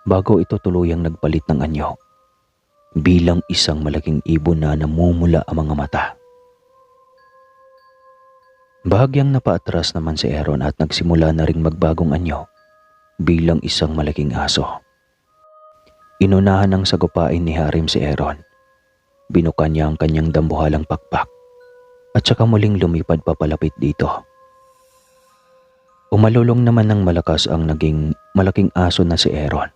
bago ito tuluyang nagpalit ng anyo. Bilang isang malaking ibon na namumula ang mga mata. Bahagyang napaatras naman si Aaron at nagsimula na ring magbagong anyo bilang isang malaking aso. Inunahan ng sagupain ni Harim si Aaron. Binukan niya ang kanyang dambuhalang pakpak at saka muling lumipad papalapit dito. Umalulong naman ng malakas ang naging malaking aso na si Aaron.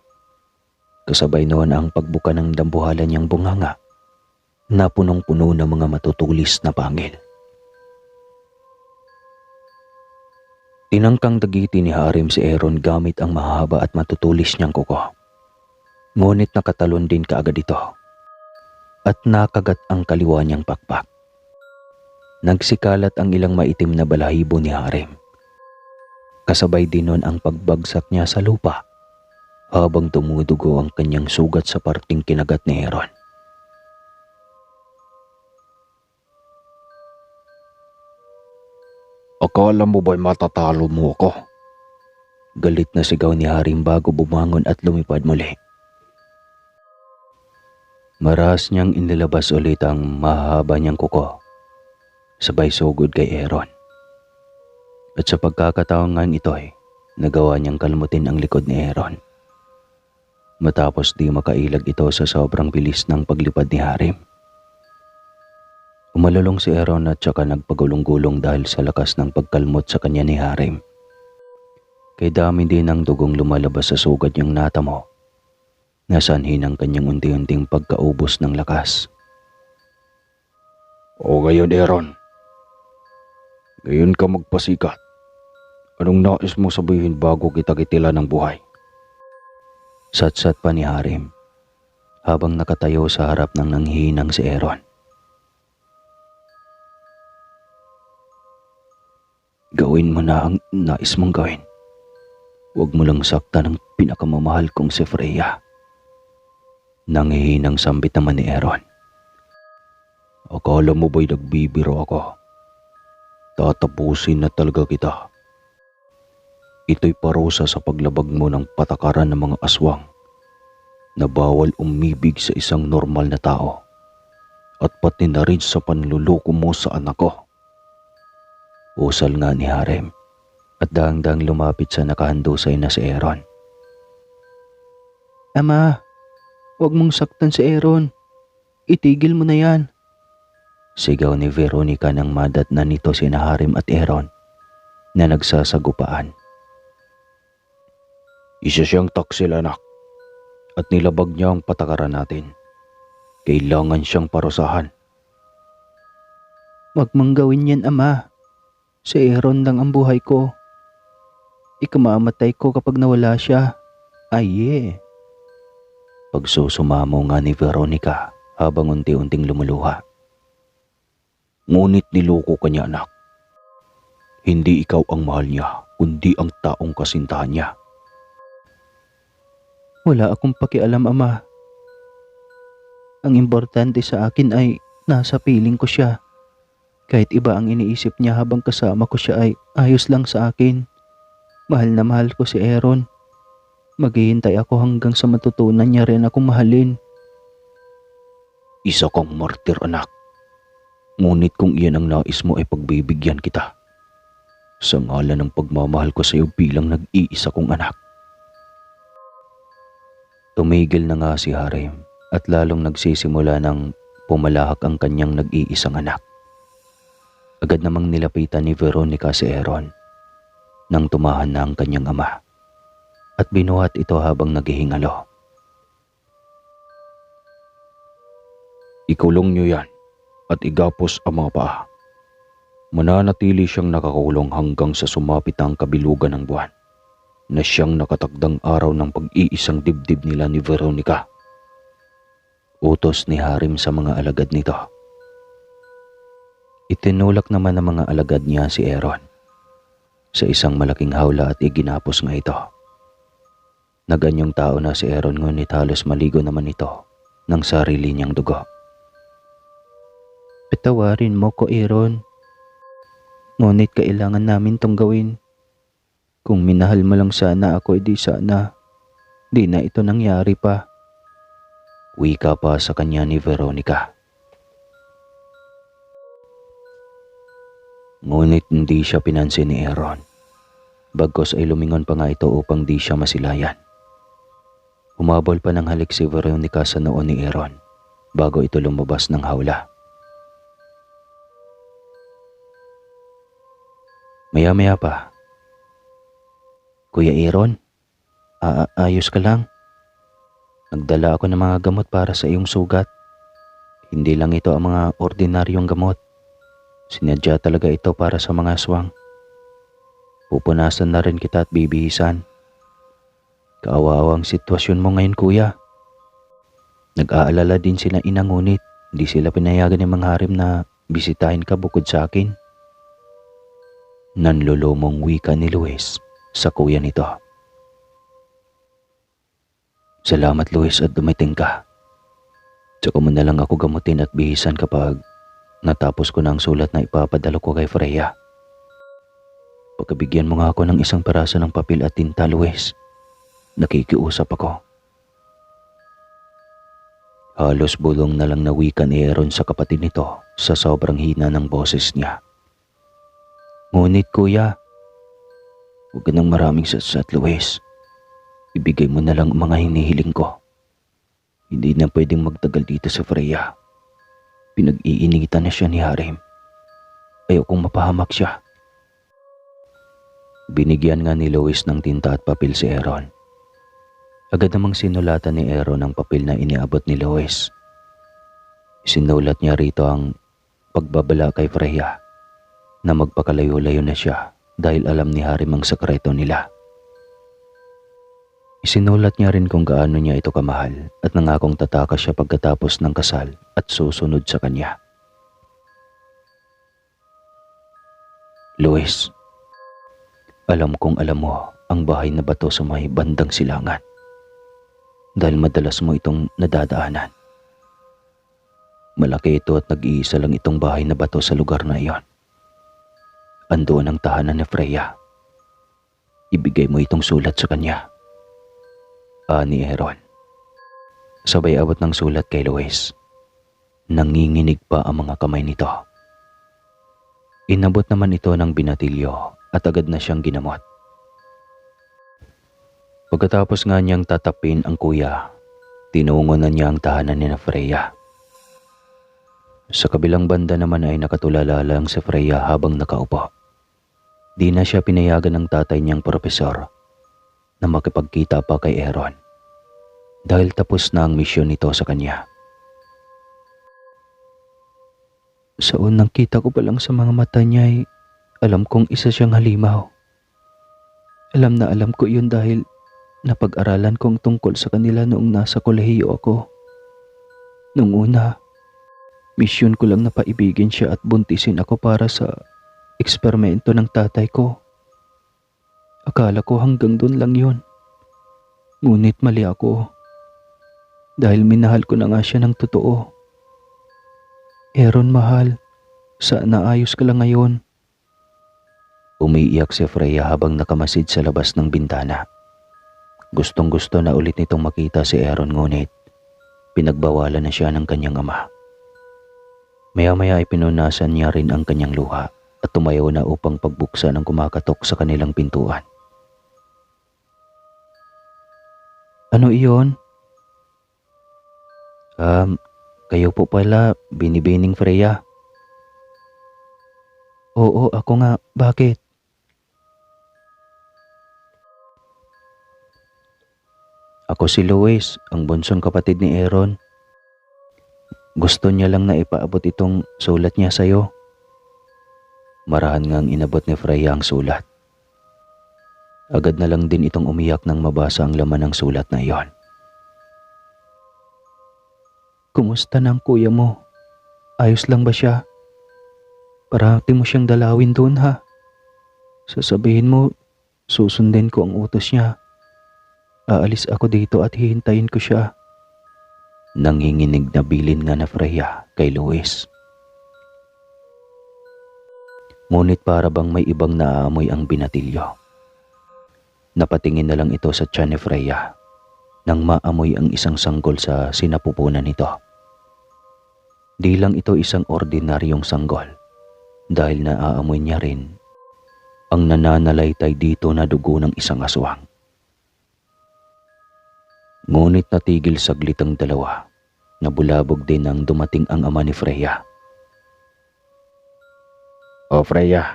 Kasabay noon ang pagbuka ng dambuhalan niyang bunganga na punong-puno ng mga matutulis na pangil. Tinangkang dagiti ni Harim si Aaron gamit ang mahaba at matutulis niyang kuko. Ngunit nakatalon din kaagad ito at nakagat ang kaliwa niyang pakpak. Nagsikalat ang ilang maitim na balahibo ni Harim. Kasabay din nun ang pagbagsak niya sa lupa habang tumudugo ang kanyang sugat sa parting kinagat ni Aaron. Akala mo ba'y matatalo mo ako? Galit na sigaw ni Harim bago bumangon at lumipad muli. Marahas niyang inilabas ulit ang mahaba niyang kuko. Sabay sugod kay Aaron. At sa pagkakataon nga ito ay nagawa niyang kalmutin ang likod ni Aaron. Matapos di makailag ito sa sobrang bilis ng paglipad ni Harim. Umalulong si Aaron at saka nagpagulong-gulong dahil sa lakas ng pagkalmot sa kanya ni Harim. Kay dami din ang dugong lumalabas sa sugat niyang natamo. Nasanhin ang kanyang unti-unting pagkaubos ng lakas. O gayon, Aaron. Ngayon ka magpasikat. Anong nais mo sabihin bago kita kitila ng buhay? Satsat pa ni Harim habang nakatayo sa harap ng nanghihinang si Aaron. Gawin mo na ang nais mong gawin. Huwag mo lang saktan ang pinakamamahal kong si Freya. Nangihinang sambit naman ni Aaron. Akala mo ba'y nagbibiro ako? Tatapusin na talaga kita. Ito'y parusa sa paglabag mo ng patakaran ng mga aswang na bawal umibig sa isang normal na tao at pati na rin sa panluloko mo sa anak ko. Usal nga ni Harem at daang-daang lumapit sa nakahandusay na si Aaron. Ama, huwag mong saktan si Aaron. Itigil mo na yan. Sigaw ni Veronica nang madatnan nito sina Harem at Aaron na nagsasagupaan. Isa siyang taksil anak at nilabag niya ang patakaran natin. Kailangan siyang parusahan. Huwag mong gawin yan, Ama. Si Aaron lang ang buhay ko. Ikamamatay ko kapag nawala siya. Aye. Pagsusumamo nga ni Veronica habang unti-unting lumuluha. Ngunit niloko ka niya anak. Hindi ikaw ang mahal niya, kundi ang taong kasintahan niya. Wala akong pakialam, Ama. Ang importante sa akin ay nasa piling ko siya. Kahit iba ang iniisip niya habang kasama ko siya ay ayos lang sa akin. Mahal na mahal ko si Aaron. Maghihintay ako hanggang sa matutunan niya rin akong mahalin. Isa kang martir anak. Ngunit kung iyan ang nais mo ay pagbibigyan kita. Sa ngalan ng pagmamahal ko sa iyo bilang nag-iisa kong anak. Tumigil na nga si Harem at lalong nagsisimula ng pumalahak ang kanyang nag-iisang anak. Agad namang nilapitan ni Veronica si Aaron nang tumahan na ang kanyang ama at binuhat ito habang naghihingalo. Ikulong niyo yan at igapos ang mga paa. Mananatili siyang nakakulong hanggang sa sumapit ang kabilugan ng buwan na siyang nakatakdang araw ng pag-iisang dibdib nila ni Veronica. Utos ni Harem sa mga alagad nito. Itinulak naman ng mga alagad niya si Aaron sa isang malaking hawla at iginapos nga ito. Naganyong tao na si Aaron ngunit halos maligo naman ito ng sarili niyang dugo. Patawarin mo ko, Aaron. Ngunit kailangan namin tong gawin. Kung minahal mo lang sana ako, edi sana di na ito nangyari pa. Wika pa sa kanya ni Veronica. Ngunit hindi siya pinansin ni Aaron. Bagkos ay lumingon pa nga ito upang di siya masilayan. Humabol pa ng halik si Veronica sa noo ni Aaron bago ito lumabas ng hawla. Maya-maya pa. Kuya Aaron, ayos ka lang? Nagdala ako ng mga gamot para sa iyong sugat. Hindi lang ito ang mga ordinaryong gamot. Sinadya talaga ito para sa mga aswang. Pupunasan na rin kita at bibihisan. Kaawawang sitwasyon mo ngayon, kuya. Nag-aalala din sila ina ngunit hindi sila pinayagan ng mga harem na bisitahin ka bukod sa akin. Nanlulumong wika ni Luis sa kuya nito. Salamat Luis at dumating ka. Tsaka mo na lang ako gamutin at bihisan kapag natapos ko na ang sulat na ipapadala ko kay Freya. Pagkabigyan mo nga ako ng isang peraso ng papel at tinta, Luis. Nakikiusap ako. Halos bulong na lang na wika ni Aaron sa kapatid nito sa sobrang hina ng boses niya. Ngunit kuya, huwag ka ng maraming satsat, Luis. Ibigay mo na lang ang mga hinihiling ko. Hindi na pwedeng magtagal dito sa Freya. Pinag-iinitan na siya ni Harem. Ayokong mapahamak siya. Binigyan nga ni Luis ng tinta at papel si Aaron. Agad namang sinulatan ni Aaron ang papel na iniabot ni Luis. Sinulat niya rito ang pagbabala kay Freya na magpakalayo-layo na siya dahil alam ni Harem ang sekreto nila. Isinulat niya rin kung gaano niya ito kamahal at nangakong tatakas siya pagkatapos ng kasal at susunod sa kanya. Luis, alam kong alam mo ang bahay na bato sa may bandang silangan dahil madalas mo itong nadadaanan. Malaki ito at nag-iisa lang itong bahay na bato sa lugar na iyon. Andoon ang tahanan ni Freya. Ibigay mo itong sulat sa kanya. Ni Aaron. Sabay abot ng sulat kay Luis. Nanginginig pa ang mga kamay nito. Inabot naman ito ng binatilyo at agad na siyang ginamot. Pagkatapos nga niyang tatapin ang kuya, tinungo na niya ang tahanan ni Freya. Sa kabilang banda naman ay nakatulala lang si Freya habang nakaupo. Di na siya pinayagan ng tatay niyang propesor na makipagkita pa kay Aaron dahil tapos na ang misyon nito sa kanya. Sa unang kita ko pa lang sa mga mata niya ay alam kong isa siyang halimaw. Alam na alam ko yun dahil napag-aralan kong tungkol sa kanila noong nasa kolehiyo ako. Noong una, misyon ko lang na paibigin siya at buntisin ako para sa eksperimento ng tatay ko. Akala ko hanggang doon lang yun. Ngunit mali ako. Dahil minahal ko na nga siya ng totoo. Aaron, mahal, sana ayos ka lang ngayon. Umiiyak si Freya habang nakamasid sa labas ng bintana. Gustong-gusto na ulit nitong makita si Aaron ngunit pinagbawalan na siya ng kanyang ama. Maya-maya ay pinunasan niya rin ang kanyang luha at tumayo na upang pagbuksan ang kumakatok sa kanilang pintuan. Ano iyon? Kayo po pala, Binibining Freya. Oo, ako nga. Bakit? Ako si Luis, ang bunsong kapatid ni Aaron. Gusto niya lang na ipaabot itong sulat niya sa'yo. Marahan ngang inabot ni Freya ang sulat. Agad na lang din itong umiyak nang mabasa ang laman ng sulat na iyon. Kumusta na ang kuya mo? Ayos lang ba siya? Parati mo siyang dalawin doon ha. Sasabihin mo, susundin ko ang utos niya. Aalis ako dito at hihintayin ko siya. Nanginginig na bilin nga na Freya kay Luis. Ngunit para bang may ibang naaamoy ang binatilyo. Napatingin na lang ito sa tiyan ni Freya nang maamoy ang isang sanggol sa sinapupunan nito. Di lang ito isang ordinaryong sanggol dahil naaamoy niya rin ang nananalaytay dito na dugo ng isang aswang. Ngunit natigil saglit ang dalawa. Nabulabog din nang dumating ang ama ni Freya. O Freya,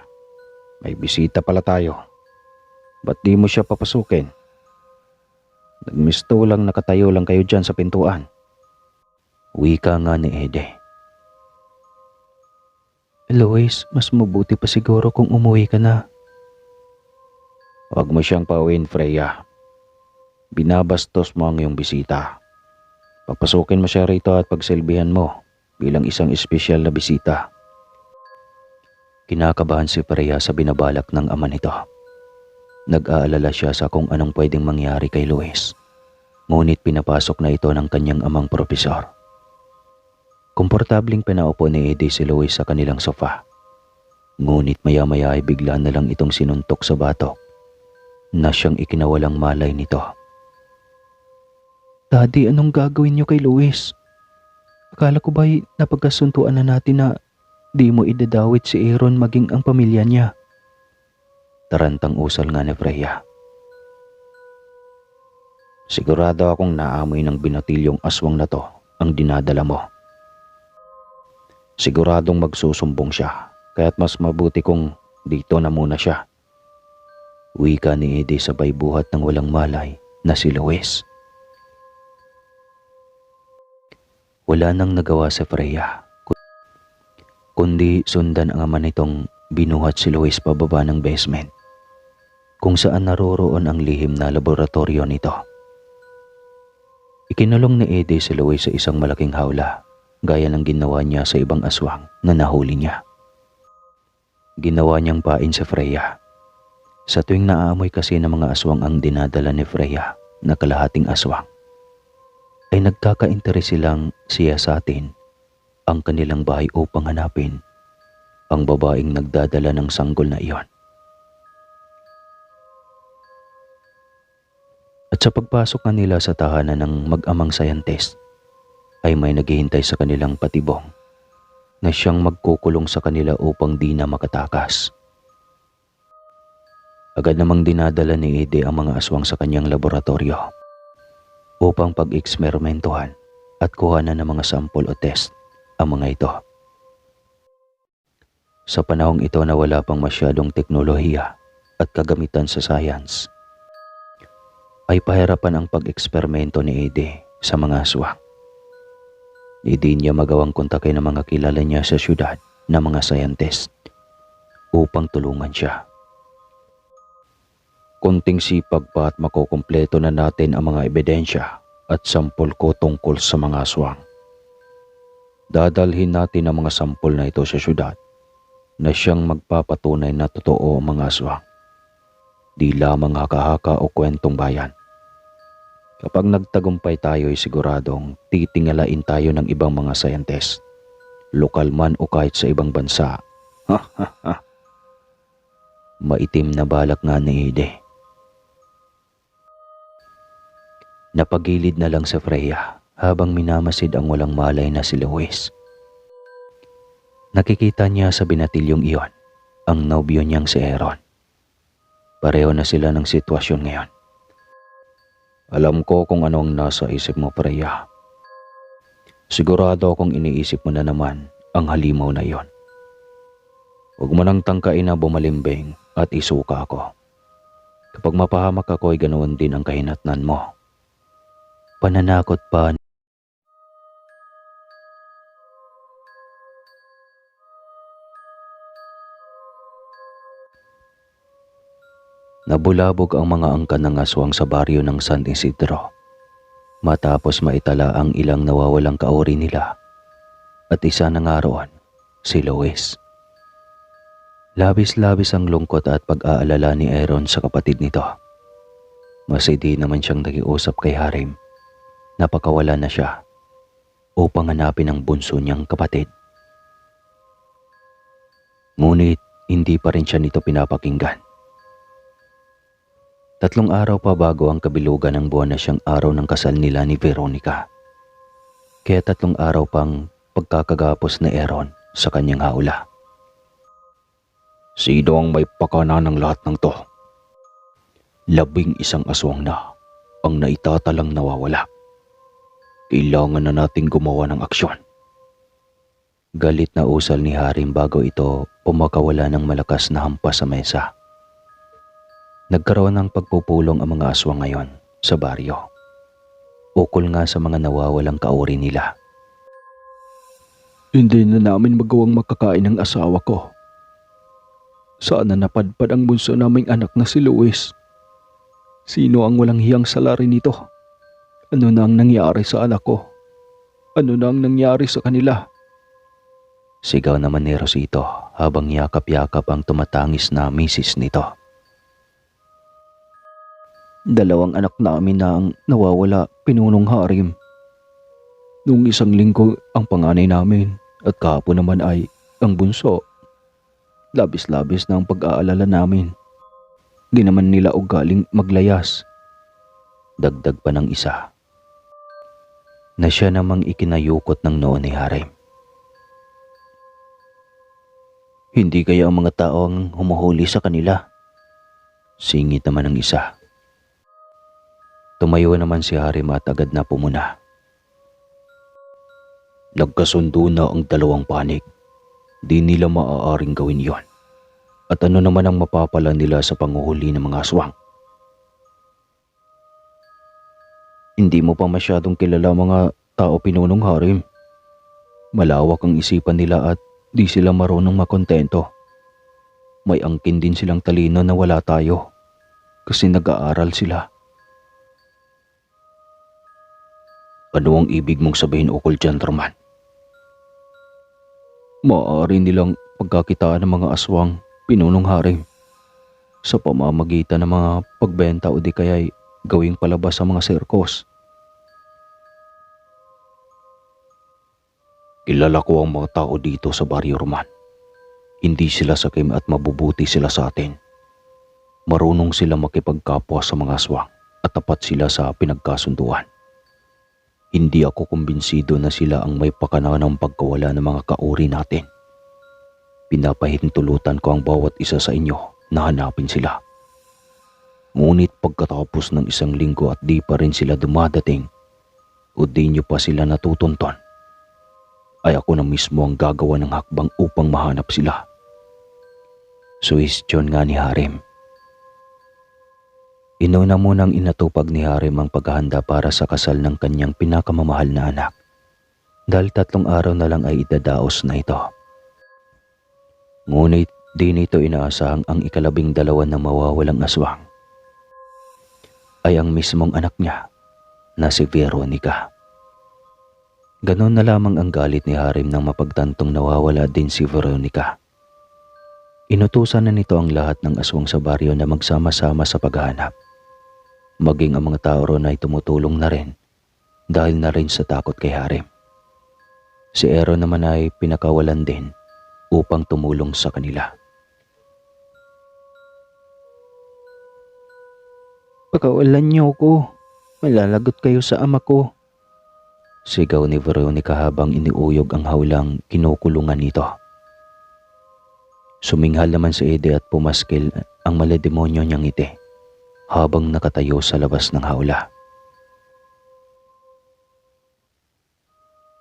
may bisita pala tayo. Ba't di mo siya papasukin? Nagmisto lang nakatayo lang kayo dyan sa pintuan. Wika nga ni Ede. Luis, mas mabuti pa siguro kung umuwi ka na. Huwag mo siyang pauwiin, Freya. Binabastos mo ang iyong bisita. Papasukin mo siya rito at pagsilbihan mo bilang isang espesyal na bisita. Kinakabahan si Freya sa binabalak ng ama nito. Nag-aalala siya sa kung anong pwedeng mangyari kay Luis. Ngunit pinapasok na ito ng kanyang amang propesor. Komportabling pinaupo ni Eddie si Luis sa kanilang sofa. Ngunit maya-maya ay bigla na lang itong sinuntok sa batok na siyang ikinawalang malay nito. Daddy, anong gagawin niyo kay Luis? Akala ko ba'y napagkasuntuan na natin na di mo idadawit si Aaron maging ang pamilya niya? Tarantang usal nga ni Freya. Sigurado akong naamoy ng binatilyong aswang na to ang dinadala mo. Siguradong magsusumbong siya, kaya't mas mabuti kung dito na muna siya. Wika ni Eddie sabay buhat ng walang malay na si Luis. Wala nang nagawa sa Freya, kundi sundan ang ama nitong binuhat si Luis pababa ng basement, kung saan naroroon ang lihim na laboratorio nito. Ikinulong ni Eddie si Luis sa isang malaking hawla, gaya ng ginawa niya sa ibang aswang na nahuli niya. Ginawa niyang pain si Freya. Sa tuwing naaamoy kasi ng mga aswang ang dinadala ni Freya na kalahating aswang, ay nagkaka-interes silang siyasatin ang kanilang bahay upang hanapin ang babaeng nagdadala ng sanggol na iyon. At sa pagpasok nila sa tahanan ng mag-amang scientist, ay may naghihintay sa kanilang patibong na siyang magkukulong sa kanila upang di na makatakas. Agad namang dinadala ni Ede ang mga aswang sa kanyang laboratorio upang pag-eksperimentuhan at kuhanan ng mga sampol o test ang mga ito. Sa panahong ito na wala pang masyadong teknolohiya at kagamitan sa science, ay pahirapan ang pag-eksperimento ni Ede sa mga aswang. Hindi niya magawang kontakin ng mga kilala niya sa syudad na mga scientist upang tulungan siya. Konting sipag pa at makukumpleto na natin ang mga ebidensya at sampol ko tungkol sa mga aswang. Dadalhin natin ang mga sampol na ito sa syudad na siyang magpapatunay na totoo ang mga aswang, di lamang haka-haka o kwentong bayan. Kapag nagtagumpay tayo ay siguradong titingalain tayo ng ibang mga scientist, lokal man o kahit sa ibang bansa. Ha ha ha. Maitim na balak nga ni Ede. Napagilid na lang si Freya habang minamasid ang walang malay na si Luis. Nakikita niya sa binatilyong iyon ang nobyo niyang si Aaron. Pareho na sila ng sitwasyon ngayon. Alam ko kung ano ang nasa isip mo, Freya. Sigurado akong iniisip mo na naman ang halimaw na iyon. Huwag mo nang tangkain na bumalimbing at isuka ako. Kapag mapahamak ako ay ganoon din ang kahinatnan mo. Pananakot pa. Nabulabog ang mga angkan ng aswang sa baryo ng San Isidro matapos maitala ang ilang nawawalang kauri nila, at isa na nga roon, si Luis. Labis-labis ang lungkot at pag-aalala ni Aaron sa kapatid nito. Mas hindi naman siyang nakiusap kay Harim. Napakawala na siya upang hanapin ang bunso niyang kapatid. Ngunit hindi pa rin siya nito pinapakinggan. 3 araw pa bago ang kabilugan ng buwan na siyang araw ng kasal nila ni Veronica. Kaya 3 araw pang pagkakagapos na Aaron sa kanyang haula. Sino ang may pakana ng lahat ng to? 11 aswang na ang naitatalang nawawala. Kailangan na nating gumawa ng aksyon. Galit na usal ni Harim bago ito pumakawala ng malakas na hampas sa mesa. Nagkaroon ng pagpupulong ang mga aswang ngayon sa baryo. Ukol nga sa mga nawawalang kauri nila. Hindi na namin magawang makakain ng asawa ko. Sana napadpad ang bunso naming anak na si Luis. Sino ang walang hiyang salari nito? Ano na ang nangyari sa anak ko? Ano na ang nangyari sa kanila? Sigaw naman ni Rosito habang yakap-yakap ang tumatangis na misis nito. 2 anak namin na ang nawawala, Pinunong Harim. Noong 1 linggo ang panganay namin at kahapon naman ay ang bunso. Labis-labis na ang pag-aalala namin. Di naman nila ugaling maglayas. Dagdag pa ng isa, na siya namang ikinayukot ng noo ni Harim. Hindi kaya ang mga tao ang humuhuli sa kanila? Singit naman ng isa. Tumayo naman si Harim at agad na pumuna. Nagkasundo na ang 2 panig. Di nila maaaring gawin yon. At ano naman ang mapapala nila sa panguhuli ng mga aswang? Hindi mo pa masyadong kilala mga tao, Pinunong Harim. Malawak ang isipan nila at di sila marunong makontento. May angkin din silang talino na wala tayo kasi nag-aaral sila. Ano ang ibig mong sabihin ukol dyan, Roman? Maaari nilang pagkakitaan ng mga aswang, Pinunong Harim. sa pamamagitan ng mga pagbenta o di kaya'y gawing palabas sa mga sirkos. Kilala ko ang mga tao dito sa Baryo Roman. Hindi sila sakim at mabubuti sila sa atin. Marunong sila makipagkapwa sa mga aswang at tapat sila sa pinagkasunduan. Hindi ako kumbinsido na sila ang may pakana ng pagkawala ng mga kauri natin. Pinapahintulutan ko ang bawat isa sa inyo na hanapin sila. Ngunit pagkatapos ng 1 linggo at di pa rin sila dumadating o di nyo pa sila natutunton, ay ako na mismo ang gagawa ng hakbang upang mahanap sila. Suwestyon nga ni Harim. Inuna munang inatupag ni Harim ang paghahanda para sa kasal ng kanyang pinakamamahal na anak, dahil 3 araw na lang ay idadaos na ito. Ngunit di nito inaasahang ang 12 na mawawalang aswang ay ang mismong anak niya na si Veronica. Ganon na lamang ang galit ni Harim nang mapagtantong nawawala din si Veronica. Inutusan na nito ang lahat ng aswang sa baryo na magsama-sama sa paghahanap. Maging ang mga tao ron ay tumutulong na rin dahil na rin sa takot kay Harim. Si Aaron naman ay pinakawalan din upang tumulong sa kanila. Pakawalan niyo ko, malalagot kayo sa ama ko. Sigaw ni Veronica habang iniuyog ang hawlang kinukulungan nito. Suminghal naman si Ede at pumaskil ang malademonyo niyang ngiti habang nakatayo sa labas ng hawla.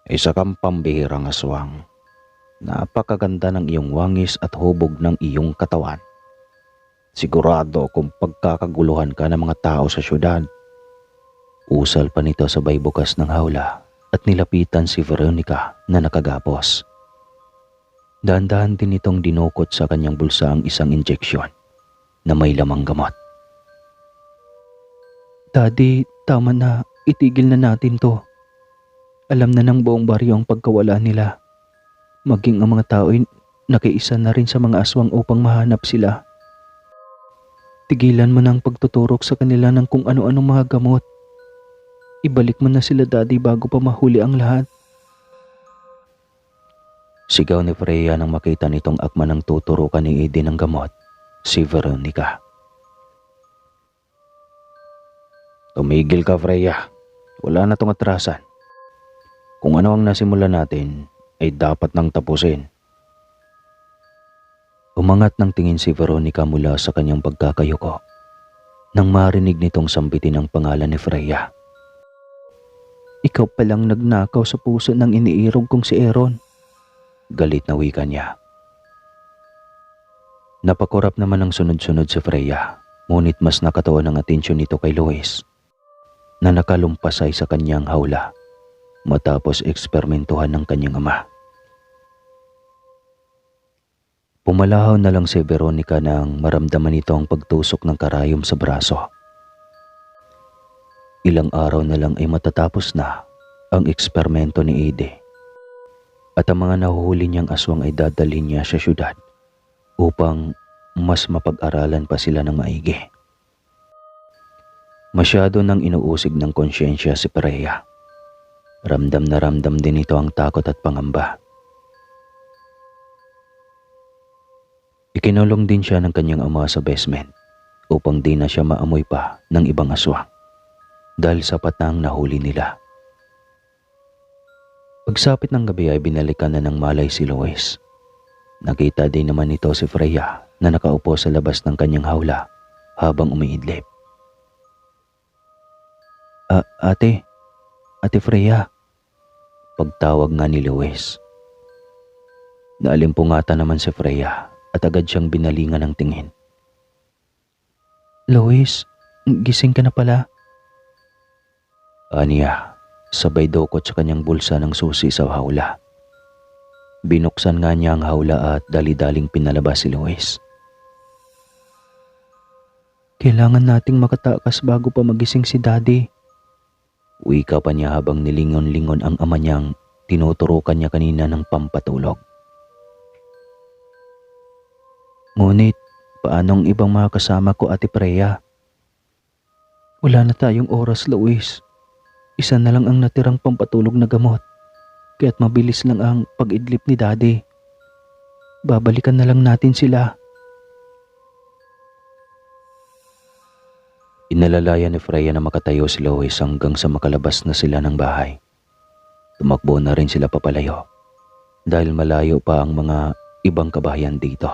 Isa kang pambihirang aswang. Napakaganda ng iyong wangis at hubog ng iyong katawan. Sigurado kung pagkakaguluhan ka ng mga tao sa syudad. Usal pa nito sabay bukas ng hawla at nilapitan si Veronica na nakagapos. Dahan-dahan din itong dinukot sa kanyang bulsa ang isang injeksyon na may lamang gamot. Daddy, tama na. Itigil na natin to. Alam na ng buong baryo ang pagkawala nila. Maging ang mga tao ay nakiisa na rin sa mga aswang upang mahanap sila. Tigilan mo na ang pagtuturok sa kanila ng kung ano-anong mga gamot. Ibalik mo na sila, Daddy, bago pa mahuli ang lahat. Sigaw ni Freya nang makita nitong akma ng tuturukan ni Eden ng gamot, si Veronica. Tumigil ka, Freya. Wala na tong atrasan. Kung ano ang nasimulan natin, ay dapat nang tapusin. Umangat ng tingin si Veronica mula sa kanyang pagkakayuko nang marinig nitong sambitin ang pangalan ni Freya. Ikaw palang nagnakaw sa puso ng iniirog kong si Aaron. Galit na wika niya. Napakurap naman ang sunod-sunod si Freya, ngunit mas nakatuon ang atensyon nito kay Lois na nakalumpasay sa kanyang hawla matapos eksperimentuhan ng kanyang ama. Pumalahaw na lang si Veronica nang maramdaman nito ang pagtusok ng karayom sa braso. Ilang araw na lang ay matatapos na ang eksperimento ni Ede at ang mga nahuhuli niyang aswang ay dadalhin niya sa syudad upang mas mapag-aralan pa sila ng maigi. Masyado nang inuusig ng konsyensya si Freya. Ramdam na ramdam din ito ang takot at pangamba. Ikinulong din siya ng kanyang ama sa basement upang di na siya maamoy pa ng ibang aswang dahil sapat na ang nahuli nila. Pagsapit ng gabi ay binalikan na ng malay si Lois. Nakita din naman ito si Freya na nakaupo sa labas ng kanyang hawla habang umiidlip. Ate Freya, pagtawag nga ni Lois. Naalimpungatan naman si Freya at agad siyang binalingan ng tingin. Lois, gising ka na pala. Aniya, sabay dukot sa kanyang bulsa ng susi sa hawla. Binuksan nga niya ang hawla at dali-daling pinalabas si Lois. Kailangan nating makatakas bago pa magising si Daddy. Wika pa niya habang nilingon-lingon ang ama niyang tinuturukan niya kanina ng pampatulog. Ngunit Paano ang ibang mga kasama ko, Ate Freya? Wala na tayong oras, Luis. Isa na lang ang natirang pampatulog na gamot. Kaya't mabilis lang ang pag-idlip ni Daddy. Babalikan na lang natin sila. Inalalaya ni Freya na makatayo si Lois hanggang sa makalabas na sila ng bahay. Tumakbo na rin sila papalayo dahil malayo pa ang mga ibang kabahayan dito.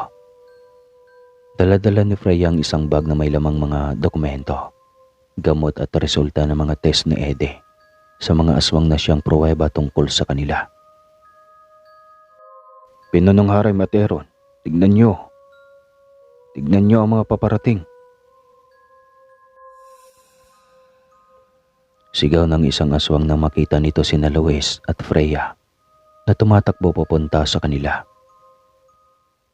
Dala-dala ni Freya ang isang bag na may lamang mga dokumento, gamot at resulta ng mga test ni Ede sa mga aswang na siyang pruweba tungkol sa kanila. Pinunong Haray Materon, tignan nyo. Tignan nyo ang mga paparating. Sigaw ng isang aswang nang makita nito sina Luis at Freya na tumatakbo papunta sa kanila.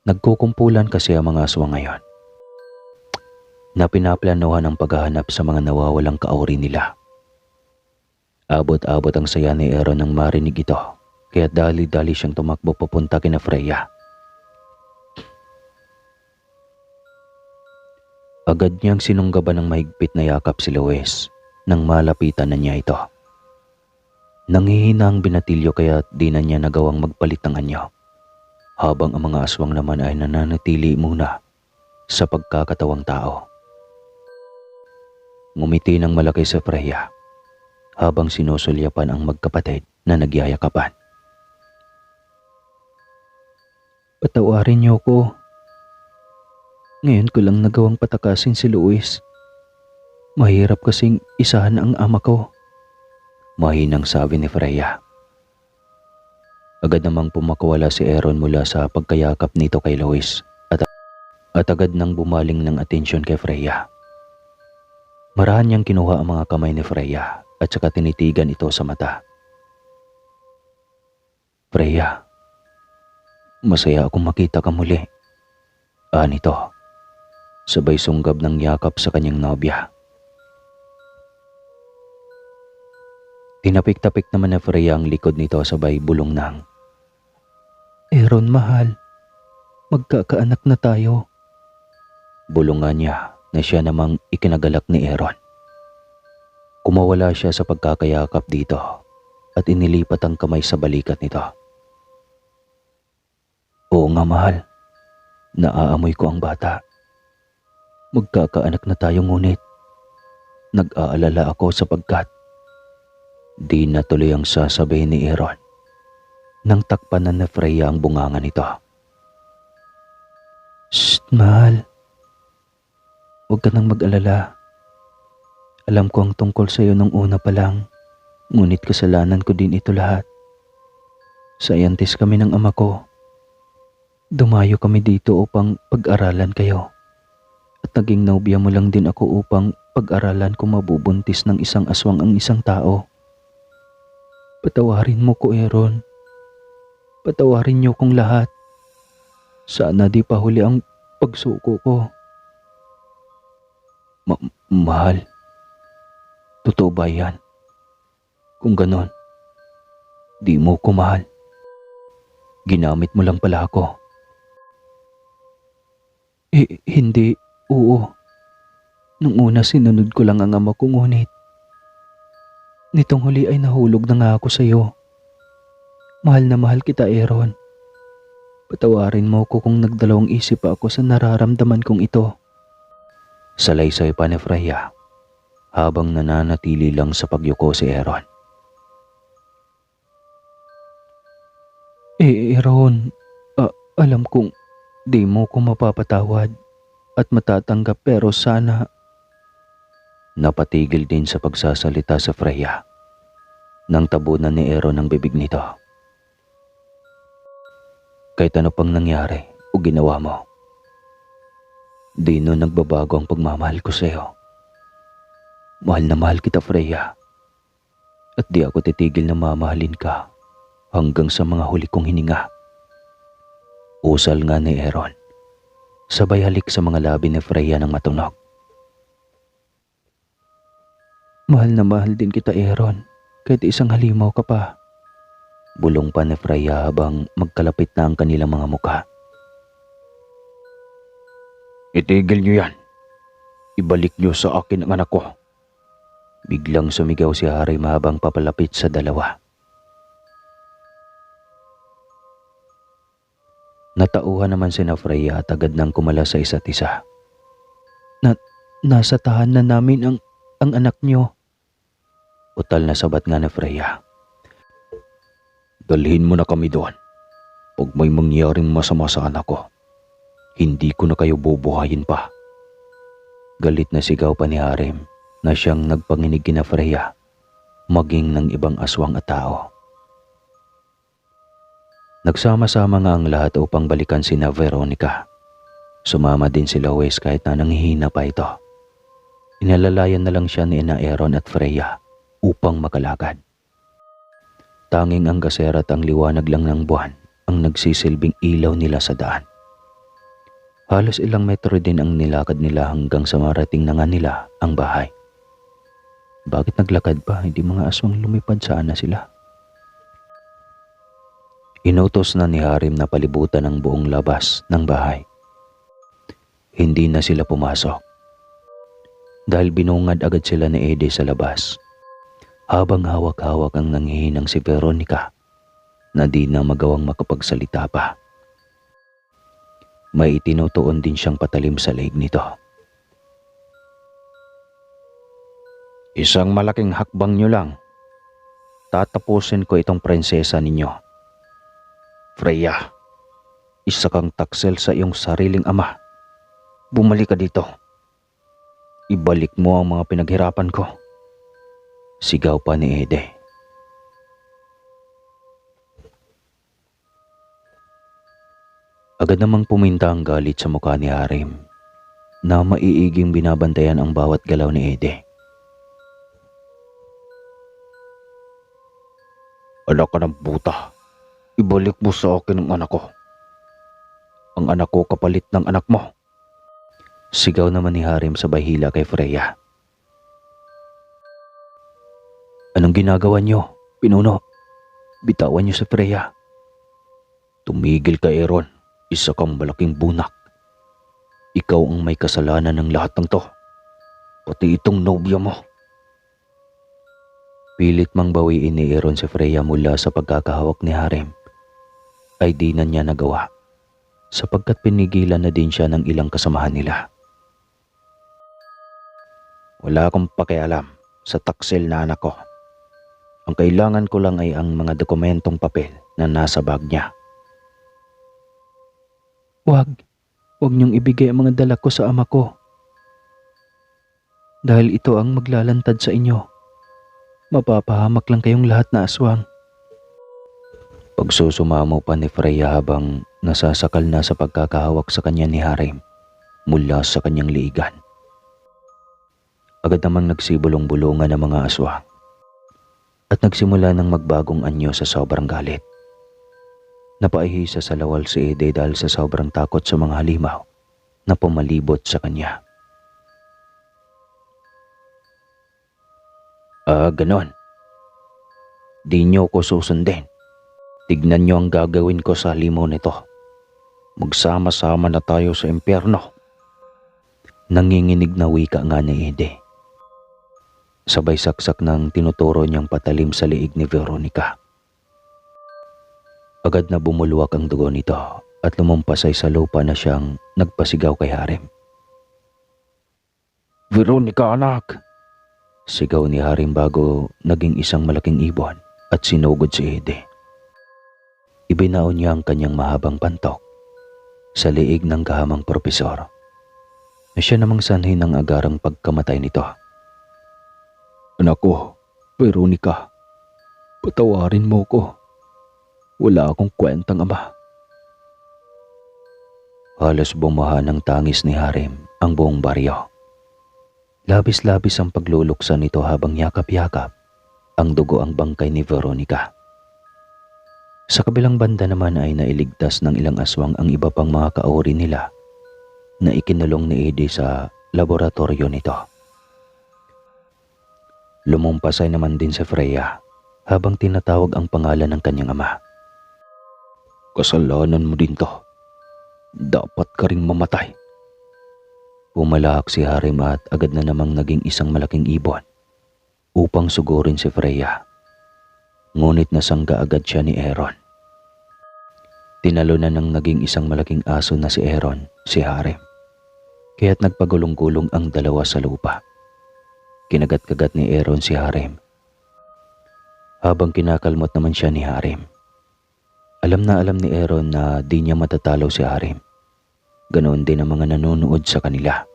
Nagkukumpulan kasi ang mga aswang ngayon na pinaplanuhan ang paghahanap sa mga nawawalang kaawri nila. Abot-abot ang saya ni Aaron nang marinig ito, kaya dali-dali siyang tumakbo papunta kina Freya. Agad niyang sinunggaban ng mahigpit na yakap si Luis nang malapitan na niya ito. Nanghihina ang binatilyo kaya di na niya nagawang magpalit ng anyo, habang ang mga aswang naman ay nananatili muna sa pagkakatawang tao. Ngumiti ng malaki sa Freya habang sinusulyapan ang magkapatid na nagyayakapan. Patawarin niyo ko. Ngayon ko lang nagawang patakasin si Luis. Mahirap kasing isahan ang ama ko. Mahinang sabi ni Freya. Agad namang pumakawala si Aaron mula sa pagkayakap nito kay Luis at agad nang bumaling ng atensyon kay Freya. Marahan niyang kinuha ang mga kamay ni Freya at saka tinitigan ito sa mata. Freya, masaya akong makita ka muli. Nito, sabay sunggab ng yakap sa kanyang nobya. Tinapik-tapik naman na Freya ang likod nito sabay bulong ng, Aaron, mahal, magkakaanak na tayo. Bulungan niya na siya namang ikinagalak ni Aaron. Kumawala siya sa pagkakayakap dito at inilipat ang kamay sa balikat nito. Oo nga, mahal, naaamoy ko ang bata. Magkakaanak na tayo ngunit nag-aalala ako sapagkat di natuloy ang sasabihin ni Aaron nang takpan na ni Freya ang bunganga nito. Shh, mahal. Huwag ka nang mag-alala. Alam ko ang tungkol sa iyo nung una pa lang, ngunit kasalanan ko din ito lahat. Scientist kami ng ama ko. Dumayo kami dito upang pag-aralan kayo. At naging nobya mo lang din ako upang pag-aralan ko mabubuntis ng isang aswang ang isang tao. Patawarin mo ko, Aaron. Patawarin niyo kong lahat. Sana di pa huli ang pagsuko ko. Mahal. Totoo ba yan? Kung ganon, di mo ko mahal. Ginamit mo lang pala ako. Hindi. Oo. Nung una sinunod ko lang ang ama ko ngunit nitong huli ay nahulog na nga ako sa iyo. Mahal na mahal kita, Aaron. Patawarin mo ko kung nagdalawang isip pa ako sa nararamdaman kong ito. Salaysay pa ni Freya habang nananatili lang sa pagyuko si Aaron. Aaron, alam kong di mo ko mapapatawad at matatanggap pero sana. Napatigil din sa pagsasalita sa Freya nang tabunan ni Aaron ang bibig nito. Kahit ano pang nangyari o ginawa mo, di nun nagbabago ang pagmamahal ko sa iyo. Mahal na mahal kita, Freya, at di ako titigil na mamahalin ka hanggang sa mga huli kong hininga. Usal nga ni Aaron, sabay halik sa mga labi ni Freya ng matunog. Mahal na mahal din kita, Aaron, kahit isang halimaw ka pa. Bulong pa ni Freya habang magkalapit na ang kanilang mga mukha. Itigil niyo yan. Ibalik niyo sa akin ang anak ko. Biglang sumigaw si Harim habang papalapit sa dalawa. Natauhan naman sina Freya at agad nang kumala sa isa't isa. Nasa tahanan namin ang anak niyo. Utal na sabat nga ni Freya. Dalhin mo na kami doon. Pag may mangyaring masama sa anak ko, hindi ko na kayo bubuhayin pa. Galit na sigaw pa ni Harim na siyang nagpanginig kina Freya, maging ng ibang aswang at tao. Nagsama-sama nga ang lahat upang balikan sina Veronica. Sumama din si Lois kahit na nanghihina pa ito. Inalalayan na lang siya ni Aaron at Freya upang makalakad. Tanging ang gasera at ang liwanag lang ng buwan ang nagsisilbing ilaw nila sa daan. Halos ilang metro din ang nilakad nila hanggang sa marating na nga nila ang bahay. Bakit naglakad pa? Hindi mga aswang lumipad, saan na sila? Inutos na ni Harim na palibutan ang buong labas ng bahay. Hindi na sila pumasok. Dahil binungad agad sila ni Ede sa labas. Habang hawak-hawak ang nanghihinang si Veronica na di na magawang makapagsalita pa. May itinutuon din siyang patalim sa leeg nito. Isang malaking hakbang niyo lang. Tatapusin ko itong prinsesa ninyo. Freya, isa kang taksel sa iyong sariling ama. Bumalik ka dito. Ibalik mo ang mga pinaghirapan ko. Sigaw pa ni Ede. Agad namang puminta ang galit sa mukha ni Harim na maiiging binabantayan ang bawat galaw ni Ede. Anak ka ng buta. Ibalik mo sa akin ang anak ko. Ang anak ko kapalit ng anak mo. Sigaw naman ni Harim sabay hila kay Freya. Anong ginagawa niyo, pinuno? Bitawan niyo si Freya. Tumigil ka, Aaron. Isa kang malaking bunak. Ikaw ang may kasalanan ng lahat ng to. Pati itong nobya mo. Pilit mang bawiin ni Aaron si Freya mula sa pagkakahawak ni Harim. Ay di na niya nagawa sapagkat pinigilan na din siya ng ilang kasamahan nila. Wala akong pakialam sa taksil na anak ko. Ang kailangan ko lang ay ang mga dokumentong papel na nasa bag niya. Huwag niyong ibigay ang mga dala ko sa ama ko. Dahil ito ang maglalantad sa inyo. Mapapahamak lang kayong lahat na aswang. Pagsusumamo pa ni Freya habang nasasakal na sa pagkakahawak sa kanya ni Harim mula sa kanyang liigan. Agad namang nagsibulong-bulungan ang mga aswang at nagsimula ng magbagong anyo sa sobrang galit. Napaihisa sa lawal si Ede dahil sa sobrang takot sa mga halimaw na pumalibot sa kanya. Ganon. Di niyo ko susundin. Tignan niyo ang gagawin ko sa halimaw nito. Magsama-sama na tayo sa impyerno. Nanginginig na wika nga ni Ede. Sabay saksak ng tinuturo niyang patalim sa liig ni Veronica. Agad na bumulwak ang dugo nito at lumumpasay sa lupa na siyang nagpasigaw kay Harim. Veronica, anak! Sigaw ni Harim bago naging isang malaking ibon at sinugod si Ede. Ibinaon niya ang kanyang mahabang pantok sa liig ng kahamang propesor na siya namang sanhin ng agarang pagkamatay nito. Anak ko, Veronica, patawarin mo ko. Wala akong kwentang ama. Halos bumaha ng tangis ni Harim ang buong baryo. Labis-labis ang pagluluksa nito habang yakap-yakap ang dugo ang bangkay ni Veronica. Sa kabilang banda naman ay nailigtas ng ilang aswang ang iba pang mga kaori nila na ikinulong ni Ede sa laboratorio nito. Lumumpasay naman din si Freya habang tinatawag ang pangalan ng kanyang ama. Kasalanan mo din to. Dapat ka ring mamatay. Pumalahak si Harim at agad na namang naging isang malaking ibon upang sugurin si Freya. Ngunit nasangga agad siya ni Aaron. Tinalunan ng naging isang malaking aso na si Aaron, si Harim. Kaya't nagpagulong-gulong ang dalawa sa lupa. Kinagat-kagat ni Aaron si Harim, habang kinakalmot naman siya ni Harim. Alam na alam ni Aaron na di niya matatalo si Harim. Ganoon din ang mga nanonood sa kanila.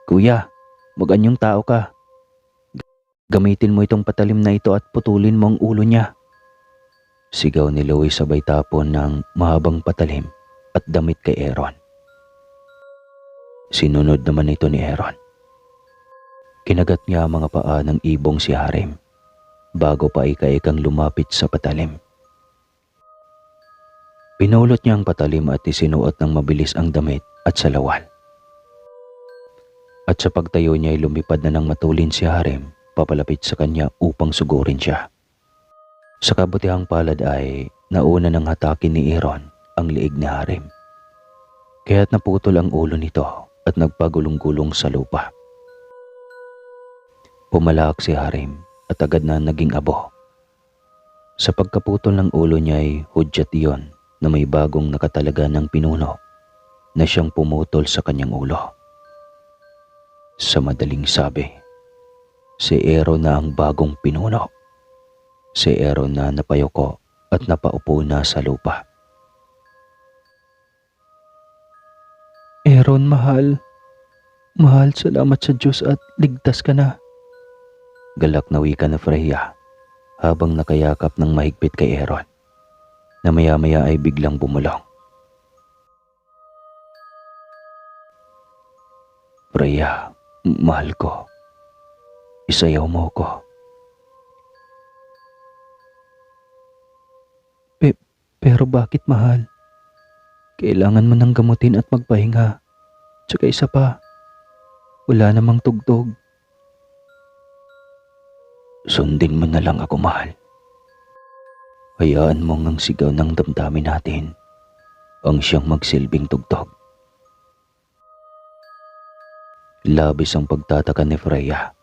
"Kuya, maganyong tao ka. Gamitin mo itong patalim na ito at putulin mo ang ulo niya." Sigaw ni Louie sabay tapon ng mahabang patalim at damit kay Aaron. Sinunod naman ito ni Aaron. Kinagat niya ang mga paa ng ibong si Harim bago pa ika-ikang lumapit sa patalim. Pinulot niya ang patalim at isinuot ng mabilis ang damit at salawal. At sa pagtayo niya ay lumipad na ng matulin si Harim papalapit sa kanya upang sugurin siya. Sa kabutihang palad ay nauna ng hatakin ni Aaron ang liig ni Harim. Kaya't naputol ang ulo nito at nagpagulong-gulong sa lupa. Pumalak si Harim at agad na naging abo. Sa pagkaputol ng ulo niya ay hudyat iyon na may bagong nakatalaga ng pinuno na siyang pumutol sa kanyang ulo. Sa madaling sabi, si Aaron na ang bagong pinuno. Si Aaron na napayuko at napaupo na sa lupa. "Aaron, mahal. Mahal, salamat sa Diyos at ligtas ka na." Galak na wika na Freya habang nakayakap ng mahigpit kay Aaron na maya-maya ay biglang bumulong. "Freya, mahal ko. Isayaw mo ko." Pero bakit, mahal? Kailangan mo ng gamutin at magpahinga. Tsaka isa pa, wala namang tugtog. "Sundin mo na lang ako, mahal. Hayaan mo ang sigaw ng damdamin natin ang siyang magsilbing tugtog." Labis ang pagtataka ni Freya.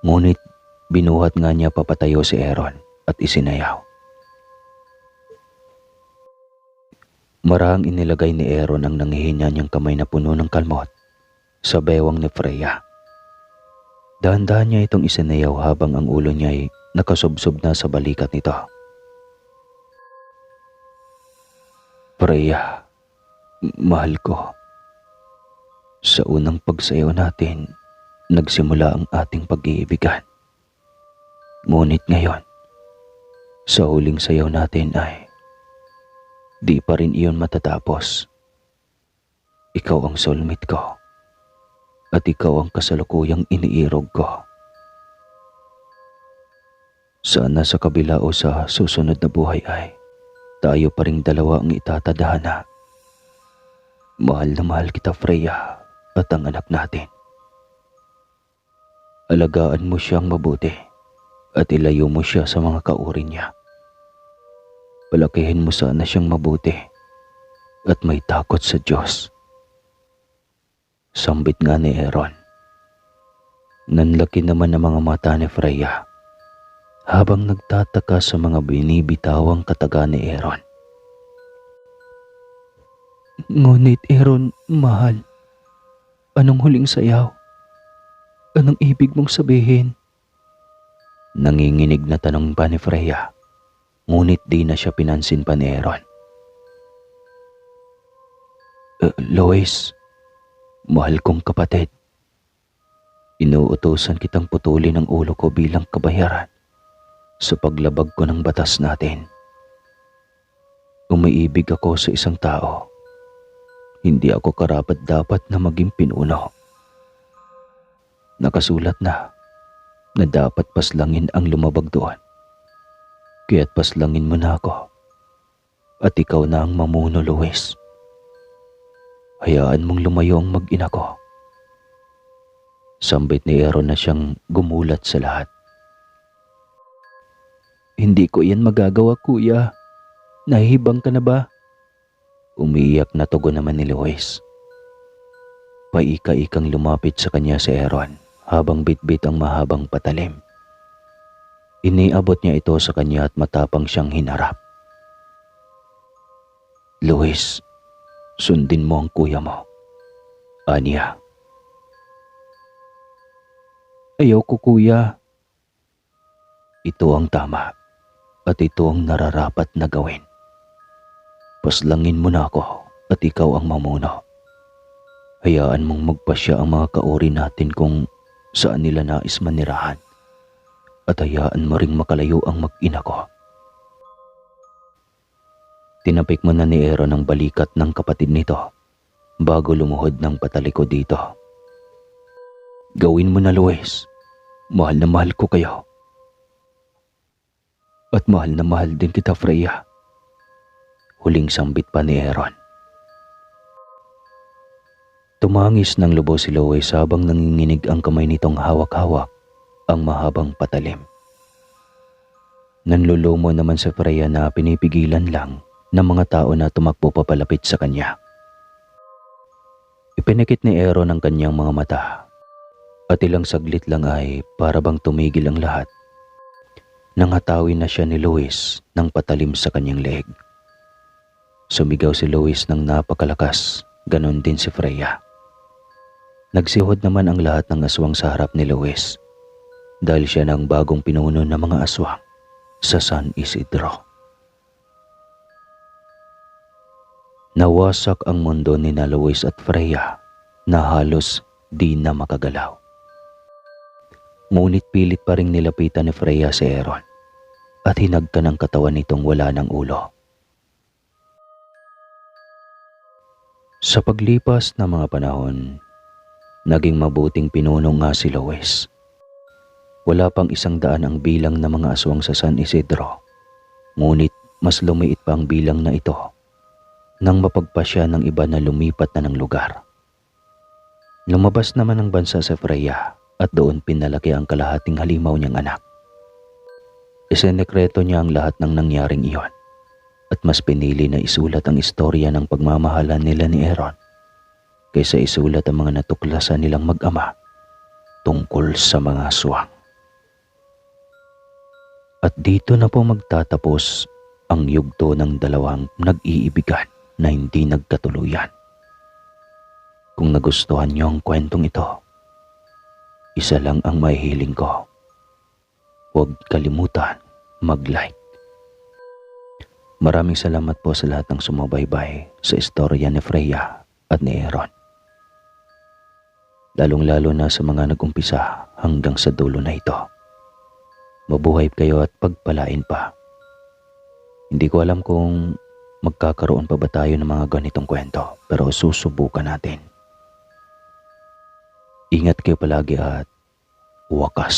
Ngunit binuhat nga niya papatayo si Aaron at isinayaw. Marahang inilagay ni Aaron ang nanghihina niyang kamay na puno ng kalmot sa bewang ni Freya. Dahan-dahan niya itong isinayaw habang ang ulo niya ay nakasubsob na sa balikat nito. "Freya, mahal ko. Sa unang pagsayaw natin, nagsimula ang ating pag-iibigan. Ngunit ngayon, sa huling sayaw natin ay di pa rin iyon matatapos. Ikaw ang soulmate ko at ikaw ang kasalukuyang iniirog ko. Sana sa kabila o sa susunod na buhay ay tayo pa ring dalawa ang itatadhana. Mahal na mahal kita, Freya, at ang anak natin. Alagaan mo siyang mabuti at ilayo mo siya sa mga kauri niya. Palakihin mo sana siyang mabuti at may takot sa Diyos." Sambit nga ni Aaron. Nanlaki naman ang mga mata ni Freya habang nagtataka sa mga binibitawang kataga ni Aaron. "Ngunit Aaron, mahal, anong huling sayaw? Anong ibig mong sabihin?" Nanginginig na tanong pa ni Freya. Ngunit di na siya pinansin pa ni Aaron. "Lois, mahal kong kapatid, inuutosan kitang putulin ang ulo ko bilang kabayaran sa paglabag ko ng batas natin. Umiibig ako sa isang tao. Hindi ako karapat-dapat na maging pinuno. Nakasulat na dapat paslangin ang lumabag doon. Kaya't paslangin mo na ako at ikaw na ang mamuno, Lois. Hayaan mong lumayo ang mag-ina ko." Sambit ni Aaron na siyang gumulat sa lahat. "Hindi ko yan magagawa, kuya. Nahihibang ka na ba?" Umiiyak na tugon naman ni Lois. Paika-ikang lumapit sa kanya si Aaron habang bitbit ang mahabang patalim. Iniabot niya ito sa kanya at matapang siyang hinarap. "Luis, sundin mo ang kuya mo," aniya. "Ayaw ko, kuya." "Ito ang tama at ito ang nararapat na gawin. Paslangin mo na ako at ikaw ang mamuno. Hayaan mong magpasya ang mga kaori natin kung saan nila nais manirahan at hayaan mo ring makalayo ang mag-ina ko." Tinapik mo na ni Aaron ang balikat ng kapatid nito bago lumuhod ng patalikod dito. "Gawin mo na, Luis. Mahal na mahal ko kayo. At mahal na mahal din kita, Freya." Huling sambit pa ni Aaron. Tumangis ng lubos si Luis habang nanginginig ang kamay nitong hawak-hawak ang mahabang patalim. Nanlulumo naman si Freya na pinipigilan lang ng mga tao na tumakbo papalapit sa kanya. Ipinikit ni Aaron ang kanyang mga mata at ilang saglit lang ay para bang tumigil ang lahat nang hatawin na siya ni Luis ng patalim sa kanyang leeg. Sumigaw si Luis ng napakalakas, ganon din si Freya. Nagsihod naman ang lahat ng aswang sa harap ni Luis dahil siya ng bagong pinuno ng mga aswang sa San Isidro. Nawasak ang mundo ni na Luis at Freya na halos di na makagalaw. Ngunit pilit pa ring nilapitan ni Freya si Aaron at hinagkan ang katawan nitong wala ng ulo. Sa paglipas ng mga panahon, naging mabuting pinuno nga si Luis. Wala pang 100 ang bilang ng mga aswang sa San Isidro, ngunit mas lumiit pa ang bilang na ito nang mapagpasya ng iba na lumipat na ng lugar. Lumabas naman ng bansa sa Freya at doon pinalaki ang kalahating halimaw niyang anak. Isinekreto niya ang lahat ng nangyaring iyon at mas pinili na isulat ang istorya ng pagmamahalan nila ni Aaron kaysa isulat ang mga natuklasan nilang mag-ama tungkol sa mga aswang. At dito na po magtatapos ang yugto ng dalawang nag-iibigan na hindi nagkatuluyan. Kung nagustuhan niyo ang kwentong ito, isa lang ang mahihiling ko. Huwag kalimutan mag-like. Maraming salamat po sa lahat ng sumubaybay sa istorya ni Freya at ni Aaron. Lalong-lalo na sa mga nag-umpisa hanggang sa dulo na ito. Mabuhay kayo at pagpalain pa. Hindi ko alam kung magkakaroon pa ba tayo ng mga ganitong kwento, pero susubukan natin. Ingat kayo palagi at wakas.